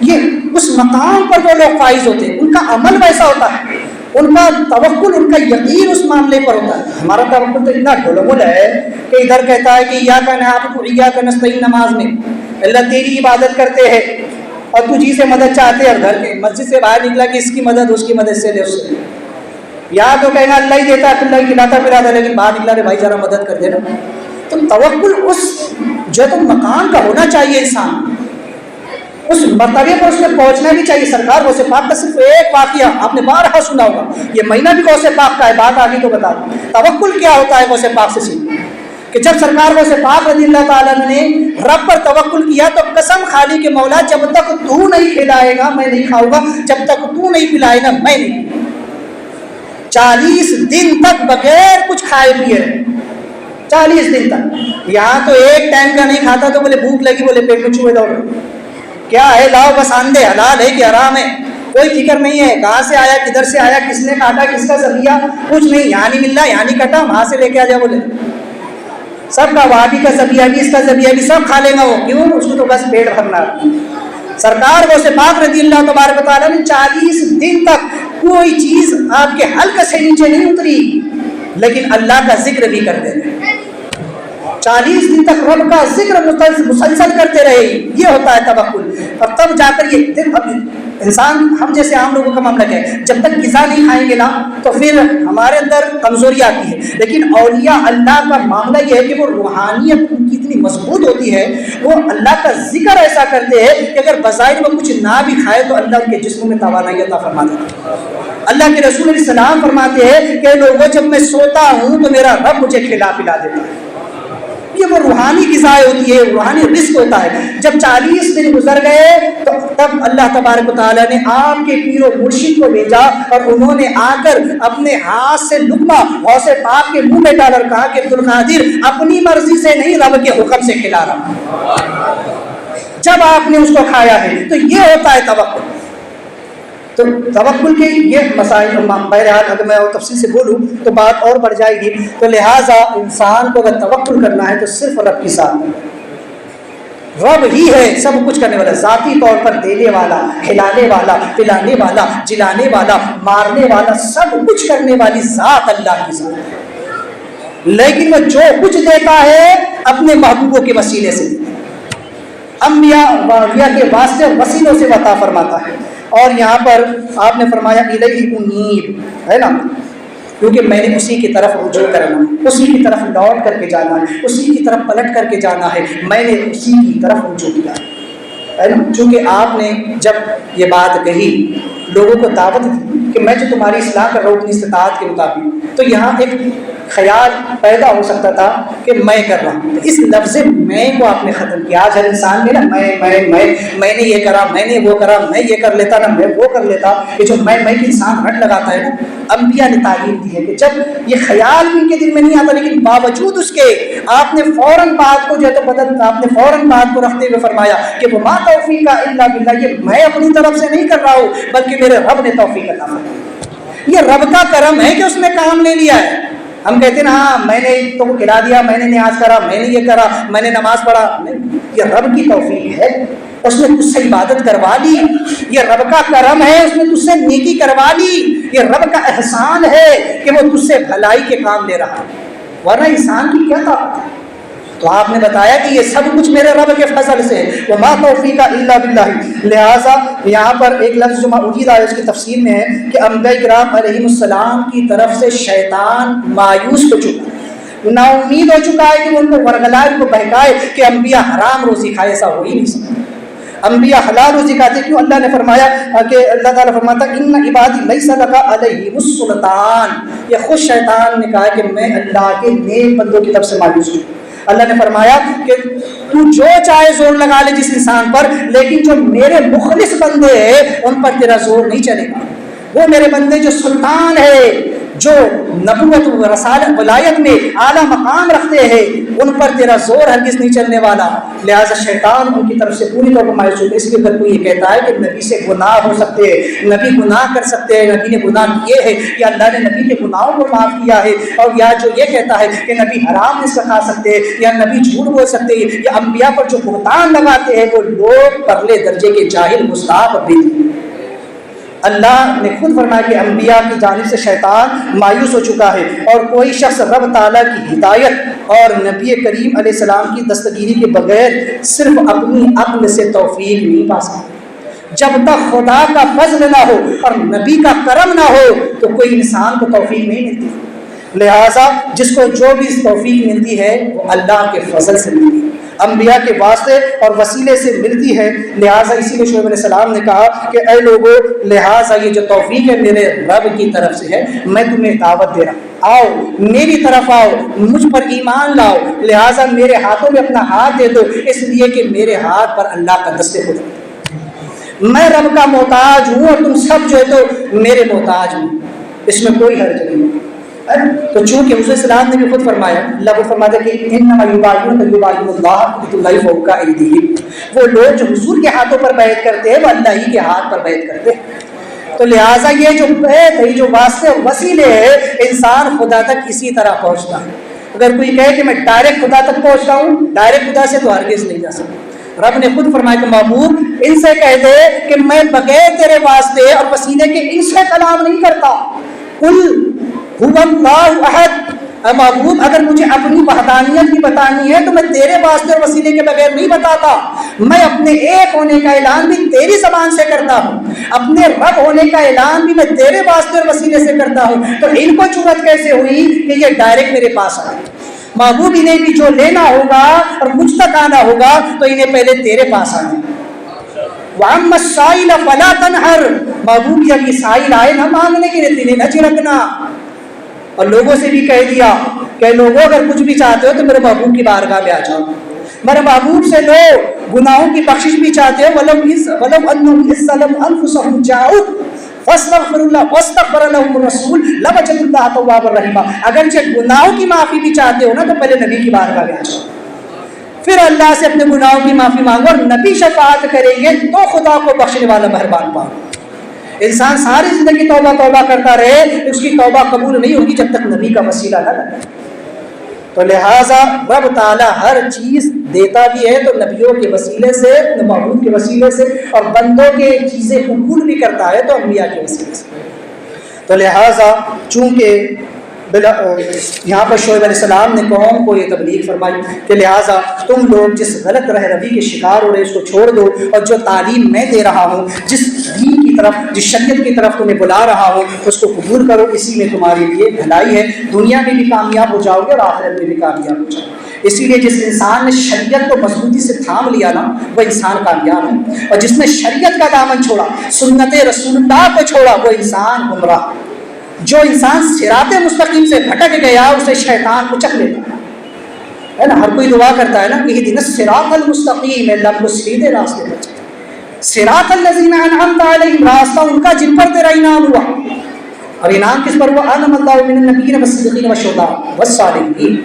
یہ اس مقام پر جو لوگ فائز ہوتے ہیں ان کا عمل ویسا ہوتا ہے، ان کا توکل، ان کا یقین اس معاملے پر ہوتا ہے. ہمارا توکل تو اتنا ڈھلمل ہے کہ ادھر کہتا ہے کہ ایاک نعبد و ایاک نستعین، نماز میں اللہ تیری عبادت کرتے ہیں اور تجھی سے مدد چاہتے ہیں، اور گھر کے مسجد سے باہر نکلا کہ اس کی مدد اس کی مدد سے لے اس سے. یا تو کہنا اللہ ہی دیتا ہے، اللہ ہی کھلاتا پلاتا، لیکن باہر نکلا رہے بھائی ذرا مدد کر دینا. تو توکل اس جو تو مقام کا ہونا چاہیے، انسان اس مرتبے پر اس میں پہنچنا بھی چاہیے. سرکار غوث پاک کا صرف ایک واقعہ آپ نے بارہا سنا ہوگا، یہ مہینہ بھی غوث پاک کا ہے، بات آگے تو بتا دوں. توکل کیا ہوتا ہے غوث پاک سے سیکھ کہ جب سرکار غوث پاک رضی اللہ تعالیٰ نے رب پر توکل کیا تو قسم کھا لی کہ مولا جب تک تو نہیں کھلائے گا میں نہیں کھاؤں گا، جب تک تو نہیں پلائے گا میں نہیں. 40 دن تک بغیر کچھ کھائے پیے رہے، 40 دن تک. یہاں تو ایک ٹائم کا نہیں کھاتا تو بولے بھوک لگی، بولے پیٹ میں چوہے دوڑ کیا ہے لاؤ بس آندے، حلال ہے کہ حرام ہے کوئی فکر نہیں ہے، کہاں سے آیا کدھر سے آیا کس نے کاٹا کس کا ذریعہ کچھ نہیں، یہاں نہیں مل رہا یہاں نہیں کٹا وہاں سے لے کے آ جا. بولے سب کا وادی کا ذریعہ بھی اس کا ذریعہ بھی سب کھا لے گا وہ، کیوں؟ اس کو تو بس پیٹ بھرنا. سرکار غوث پاک رضی اللہ تبارک و تعالیٰ نے 40 دن تک کوئی چیز آپ کے حلق سے نیچے نہیں اتری، لیکن اللہ کا ذکر بھی کرتے رہے. 40 دن تک رب کا ذکر مسلسل کرتے رہے. یہ ہوتا ہے توکل. اور تب جا کر یہ انسان، ہم جیسے عام لوگوں کا معاملہ کیا ہے، جب تک غذا نہیں کھائیں گے نا تو پھر ہمارے اندر کمزوری آتی ہے. لیکن اولیاء اللہ کا معاملہ یہ ہے کہ وہ روحانیت ان کی اتنی مضبوط ہوتی ہے، وہ اللہ کا ذکر ایسا کرتے ہیں کہ اگر بظاہر وہ کچھ نہ بھی کھائے تو اللہ ان کے جسم میں توانائی عطا فرما دیتا ہے. اللہ کے رسول علیہ السلام فرماتے ہیں کہ لوگوں جب میں سوتا ہوں تو میرا رب مجھے کھلا پلا دیتا ہے. یہ وہ روحانی غذائیں ہوتی ہے، روحانی رزق ہوتا ہے. جب 40 دن گزر گئے تو تب اللہ تبارک و تعالیٰ نے آپ کے پیر و مرشد کو بھیجا اور انہوں نے آ کر اپنے ہاتھ سے لقمہ غوث پاک کے منہ میں ڈال کر کہا کہ عبدالقادر اپنی مرضی سے نہیں رب کے حکم سے کھلا رہا. جب آپ نے اس کو کھایا ہے تو یہ ہوتا ہے توکل. تو توکل کے یہ مسائل، بہرحال اگر میں اور تفصیل سے بولوں تو بات اور بڑھ جائے گی. تو لہٰذا انسان کو اگر توکل کرنا ہے تو صرف رب کے ساتھ، رب ہی ہے سب کچھ کرنے والا، ذاتی طور پر دینے والا، کھلانے والا، پلانے والا، جلانے والا، مارنے والا، سب کچھ کرنے والی ذات اللہ کی ذات ہے. لیکن وہ جو کچھ دیتا ہے اپنے محبوبوں کے وسیلے سے، انبیاء واولیاء کے واسطے اور وسیلوں سے عطا فرماتا ہے. اور یہاں پر آپ نے فرمایا الیہ انیب، ہے نا، کیونکہ میں نے اسی کی طرف رجوع کرنا ہے، اسی کی طرف لوٹ کر کے جانا ہے، اسی کی طرف پلٹ کر کے جانا ہے، میں نے اسی کی طرف رجوع کیا ہے نا۔ چونکہ آپ نے جب یہ بات کہی، لوگوں کو دعوت دی کہ میں جو تمہاری اصلاح کر رہا ہوں اپنی استطاعت کے مطابق، تو یہاں ایک خیال پیدا ہو سکتا تھا کہ میں کر رہا ہوں، اس لفظ میں کو آپ نے ختم کیا۔ آج ہر انسان میں نا میں نے یہ کرا، میں نے وہ کرا، میں یہ کر لیتا نا، میں وہ کر لیتا، یہ جو میں کی انسان رٹ لگاتا ہے نا۔ انبیاء نے تعلیم دی ہے کہ جب یہ خیال ان کے دل میں نہیں آتا، لیکن باوجود اس کے آپ نے فوراً بات کو جو ہے تو بدل، آپ نے فوراً بات کو رکھتے ہوئے فرمایا کہ وہ ما توفیق الا باللہ، یہ میں اپنی طرف سے نہیں کر رہا ہوں بلکہ میرے رب نے توفیق عطا فرمائی۔ یہ رب کا کرم ہے کہ اس نے کام لے لیا ہے۔ ہم کہتے ہیں نا ہاں میں نے تو کو کھلا دیا، میں نے نیاز کرا، میں نے یہ کرا، میں نے نماز پڑھا، نہیں، یہ رب کی توفیق ہے، اس نے تجھ سے عبادت کروا لی، یہ رب کا کرم ہے، اس نے تجھ سے نیکی کروا لی، یہ رب کا احسان ہے کہ وہ تجھ سے بھلائی کے کام لے رہا ہے، ورنہ انسان کی کیا طاقت ہے۔ تو آپ نے بتایا کہ یہ سب کچھ میرے رب کے فضل سے ہے، وما توفیق الا باللہ۔ لہٰذا یہاں پر ایک لفظ جو موجود ہے اس کی تفسیر میں ہے کہ انبیاء کرام علیہ السلام کی طرف سے شیطان مایوس ہو چکا ہے، نا امید ہو چکا ہے کہ وہ ان کو ورگلائے، ان کو بہکائے کہ انبیاء حرام روزی کھائے، ایسا ہو ہی نہیں سکتا۔ انبیاء حلال روزی کھاتے، کیوں؟ اللہ نے فرمایا کہ اللہ تعالیٰ فرماتا ان عبادی لیس لک علیہم السلطان، یہ خود شیطان نے کہا کہ میں اللہ کے نیک بندوں کی طرف سے مایوس ہوں۔ اللہ نے فرمایا کہ تو جو چاہے زور لگا لے جس انسان پر، لیکن جو میرے مخلص بندے ہیں ان پر تیرا زور نہیں چلے گا۔ وہ میرے بندے جو سلطان ہے، جو نبوت و رسالت ولایت میں اعلیٰ مقام رکھتے ہیں، ان پر تیرا زور ہرگز نہیں چلنے والا۔ لہٰذا شیطان ان کی طرف سے پوری طور پر مایوس ہوتا ہے۔ اس لیے اگر کوئی یہ کہتا ہے کہ نبی سے گناہ ہو سکتے ہیں، نبی گناہ کر سکتے ہیں، نبی نے گناہ کیے ہیں، یا اللہ نے نبی کے گناہوں کو معاف کیا ہے، اور یا جو یہ کہتا ہے کہ نبی حرام رزق کھا سکتے ہیں، یا نبی جھوٹ بول سکتے ہیں، یا انبیاء پر جو بہتان لگاتے ہیں، وہ لوگ پرلے درجے کے جاہل گستاخ اور بدعتی۔ اللہ نے خود فرمایا کہ انبیاء کی جانب سے شیطان مایوس ہو چکا ہے، اور کوئی شخص رب تعالیٰ کی ہدایت اور نبی کریم علیہ السلام کی دستگیری کے بغیر صرف اپنی عقل سے توفیق نہیں پا سکتا۔ جب تک خدا کا فضل نہ ہو اور نبی کا کرم نہ ہو تو کوئی انسان کو توفیق نہیں ملتی۔ لہٰذا جس کو جو بھی توفیق ملتی ہے وہ اللہ کے فضل سے ملتی ہے، انبیاء کے واسطے اور وسیلے سے ملتی ہے۔ لہٰذا اسی لیے شعیب علیہ السلام نے کہا کہ اے لوگو، لہٰذا یہ جو توفیق ہے میرے رب کی طرف سے ہے، میں تمہیں دعوت دے رہا ہوں، آؤ میری طرف آؤ، مجھ پر ایمان لاؤ، لہٰذا میرے ہاتھوں میں اپنا ہاتھ دے دو، اس لیے کہ میرے ہاتھ پر اللہ کا دست قدرت ہے، میں رب کا محتاج ہوں اور تم سب جو ہے تو میرے محتاج ہوں، اس میں کوئی حرج نہیں۔ تو چونکہ حضور السلام نے بھی خود فرمایا، اللہ کو فرماتا ہے کہ انما یبایعونک یبایعون اللہ ید اللہ فوق ایدیہم، وہ لوگ جو حضور کے ہاتھوں پر بیعت کرتے ہیں وہ اللہ ہی کے ہاتھ پر بیعت کرتے ہیں۔ تو لہٰذا یہ جو بیعت ہے، جو واسطے اور وسیلے ہیں، انسان خدا تک اسی طرح پہنچتا ہے۔ اگر کوئی کہے کہ میں ڈائریکٹ خدا تک پہنچتا ہوں، ڈائریکٹ خدا سے تو ہرگز نہیں جا سکتا۔ رب نے خود فرمایا کہ محبوب ان سے کہہ دے کہ میں بغیر تیرے واسطے اور وسیلے کے ان سے کلام نہیں کرتا۔ قل هو اللہ احد، اے محبوب اگر مجھے اپنی وحدانیت بھی بتانی ہے تو میں تیرے واسطے اور وسیلے کے بغیر نہیں بتاتا، میں اپنے ایک ہونے کا اعلان بھی تیری زبان سے کرتا ہوں، اپنے رب ہونے کا اعلان بھی میں تیرے واسطے اور وسیلے سے کرتا ہوں۔ تو ان کو جرأت کیسے ہوئی کہ یہ ڈائریکٹ میرے پاس آئے؟ محبوب انہیں بھی جو لینا ہوگا اور مجھ تک آنا ہوگا تو انہیں پہلے تیرے پاس آنا ہے۔ وَأَمَّا السَّائِلَ فَلَا تَنْهَرْ، محبوب جب یہ سائل آئے نہ مانگنے کے لیے نہ جھڑکنا۔ اور لوگوں سے بھی کہہ دیا کہ لوگوں اگر کچھ بھی چاہتے ہو تو میرے محبوب کی بارگاہ میں آ جاؤ، میرے محبوب سے لو، گناہوں کی بخشش بھی چاہتے ہو، وَلَوْ أَنَّهُمْ إِذْ ظَلَمُوا أَنفُسَهُمْ جَاءُوكَ فَاسْتَغْفَرُوا اللَّهَ وَاسْتَغْفَرَ لَهُمُ الرَّسُولُ لَوَجَدُوا اللَّهَ تَوَّابًا رَحِيمًا۔ اگرچہ گناہوں کی معافی بھی چاہتے ہو نا تو پہلے نبی کی بارگاہ میں آ جاؤ، پھر اللہ سے اپنے گناہوں کی معافی مانگو، اور نبی شفاعت کریں گے تو خدا کو بخشنے والا مہربان پاؤ۔ انسان ساری زندگی توبہ توبہ کرتا رہے، اس کی توبہ قبول نہیں ہوگی جب تک نبی کا وسیلہ نہ لگے۔ تو لہٰذا رب تعالیٰ ہر چیز دیتا بھی ہے تو نبیوں کے وسیلے سے، محبوب کے وسیلے سے، اور بندوں کے چیزیں قبول بھی کرتا ہے تو انبیاء کے وسیلے سے۔ تو لہٰذا چونکہ یہاں پر شعیب علیہ السلام نے قوم کو یہ تبلیغ فرمائی کہ لہٰذا تم لوگ جس غلط رہ روی کے شکار ہو رہے اس کو چھوڑ دو، اور جو تعلیم میں دے رہا ہوں، جس دین کی طرف، جس شریعت کی طرف تمہیں بلا رہا ہوں، اس کو قبول کرو، اسی میں تمہارے لیے بھلائی ہے، دنیا میں بھی کامیاب ہو جاؤ گے اور آخرت میں بھی کامیاب ہو جاؤ گے۔ اسی لیے جس انسان نے شریعت کو مضبوطی سے تھام لیا نا، وہ انسان کامیاب ہے، اور جس نے شریعت کا دامن چھوڑا، سنت رسول اللہ کو چھوڑا، وہ انسان گمراہ۔ جو انسان صراط مستقیم سے بھٹک گیا اسے شیطان اچک لیتا ہے نا۔ ہر کوئی دعا کرتا ہے نا کہ اہدنا الصراط المستقیم، اللہ کو سیدھے راستے پر چلا۔ صراط الذین انعمت علیہم، راستہ ان کا جن پر تیرا انعام ہوا، اور انعام کس پر ہوا؟ انعم اللہ من النبیین والصدیقین والشہداء والصالحین،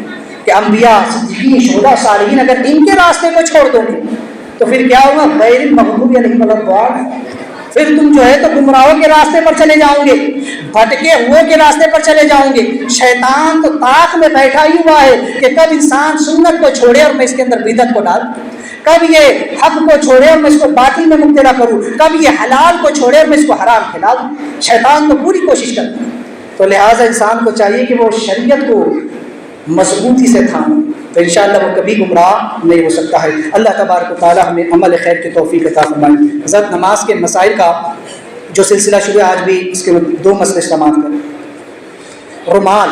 کہ انبیاء، صدیقین، شہداء، صالحین اگر ان کے راستے کو چھوڑ دو گے تو پھر کیا ہوگا؟ غیر المغضوب علیہم ولا الضالین، پھر تم جو ہے تو گمراہوں کے راستے پر چلے جاؤ گے، بھٹکے ہوئے کے راستے پر چلے جاؤ گے۔ شیطان تو طاق میں بیٹھا ہی ہوا ہے کہ کب انسان سنت کو چھوڑے اور میں اس کے اندر بدعت کو ڈال، کب یہ حق کو چھوڑے اور میں اس کو باطل میں مبتلا کروں، کب یہ حلال کو چھوڑے اور میں اس کو حرام کھلا دوں۔ شیطان تو پوری کوشش کرتا ہے۔ تو لہٰذا انسان کو چاہیے کہ وہ شریعت کو مضبوطی سے تھامے، تو انشاءاللہ وہ کبھی گمراہ نہیں ہو سکتا ہے۔ اللہ تبارک و تعالی ہمیں عمل خیر کی توفیق عطا فرمائے۔ حضرت نماز کے مسائل کا جو سلسلہ شروع ہے، آج بھی اس کے دو مسئلے سماعت کریں۔ رومال،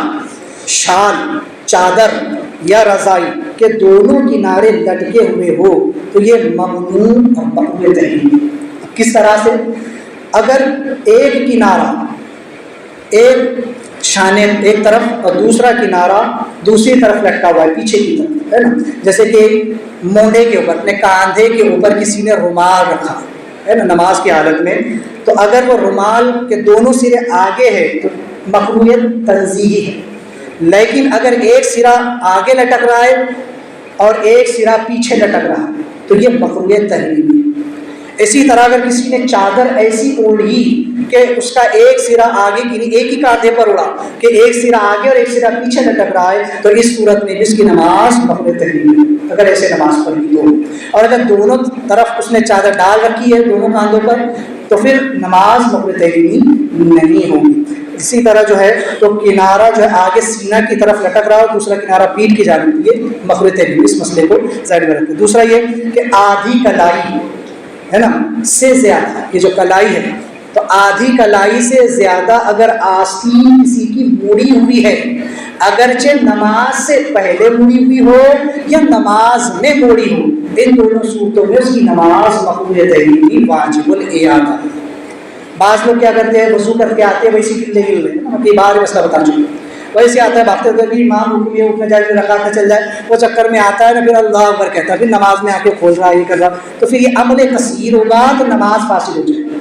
شال، چادر یا رضائی کے دونوں کنارے لٹکے ہوئے ہو تو یہ ممنوع اور مقروء تحریم ہے۔ کس طرح سے؟ اگر ایک کنارہ ایک شانے ایک طرف اور دوسرا کنارہ دوسری طرف لٹکا ہوا ہے، پیچھے کی طرف، ہے نا، جیسے کہ مونڈے کے اوپر، اپنے کاندھے کے اوپر کسی نے رومال رکھا ہے نا نماز کی حالت میں، تو اگر وہ رومال کے دونوں سرے آگے ہے تو مقروء تنزیہی ہے، لیکن اگر ایک سرا آگے لٹک رہا ہے اور ایک سرا پیچھے لٹک رہا ہے تو یہ مقروء تحریمی ہے۔ اسی طرح اگر کسی نے چادر ایسی اوڑھی کہ اس کا ایک سرا آگے کی ایک ہی کاندھے پر اڑا کہ ایک سرا آگے اور ایک سرا پیچھے لٹک رہا ہے، تو اس صورت میں اس کی نماز مقروء تحریم ہے اگر ایسے نماز پڑھی تو۔ اور اگر دونوں طرف اس نے چادر ڈال رکھی ہے دونوں کاندھوں پر تو پھر نماز مقروء تحریمی نہیں ہوگی۔ اسی طرح جو ہے تو کنارہ جو ہے آگے سینہ کی طرف لٹک رہا ہے، دوسرا کنارہ پیٹھ کی جانب، یہ مقروء تحریم، اس مسئلے کو ذہن میں رکھیں۔ دوسرا یہ کہ آدھی کلائی ہے نا سے زیادہ، یہ جو کلائی ہے تو آدھی کلائی سے زیادہ اگر آستین کسی کی موڑی ہوئی ہے، اگرچہ نماز سے پہلے موڑی ہوئی ہو یا نماز میں موڑی ہو، ان دونوں صورتوں میں اس کی نماز مقروء تحریم واجب الاعادہ۔ بعض لوگ کیا کرتے ہیں، وضو کر کے آتے ہیں ویسی کلے ہل رہے ہیں، کئی بار مسئلہ بتا چکے، ویسے آتا ہے بھاگتے ہوئے کہ امام رکوع میں اٹھنا جائے، پھر رکعت میں چل جائے، وہ چکر میں آتا ہے نا، پھر اللہ اکبر کہتا ہے، پھر نماز میں آ کے کھول رہا ہے، یہ کر رہا، تو پھر یہ عمل کثیر ہوگا تو نماز فاسد ہو جائے گی۔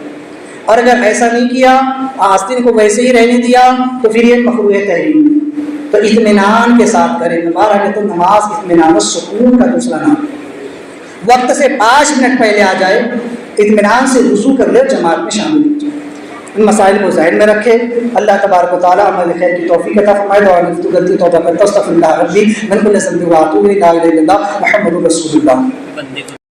اور اگر ایسا نہیں کیا، آستین کو ویسے ہی رہنے دیا تو پھر یہ مقروء تحریم ہے۔ تو اطمینان کے ساتھ کریں، بہرحال تو نماز اطمینان و سکون کا دوسرا نام ہے۔ وقت سے 5 منٹ پہلے آ جائے، اطمینان سے وضو کر لے، جماعت میں شامل ہو جائے۔ ان مسائل کو ذہن میں رکھے۔ اللہ تبارک و تعالی عمل خیر کی توفیق عطا فرمائے۔ اور غلطی توبہ کرتا استغفر اللہ ربی من کل ذنب و اتوب الیہ، لا الہ الا اللہ محمد رسول اللہ۔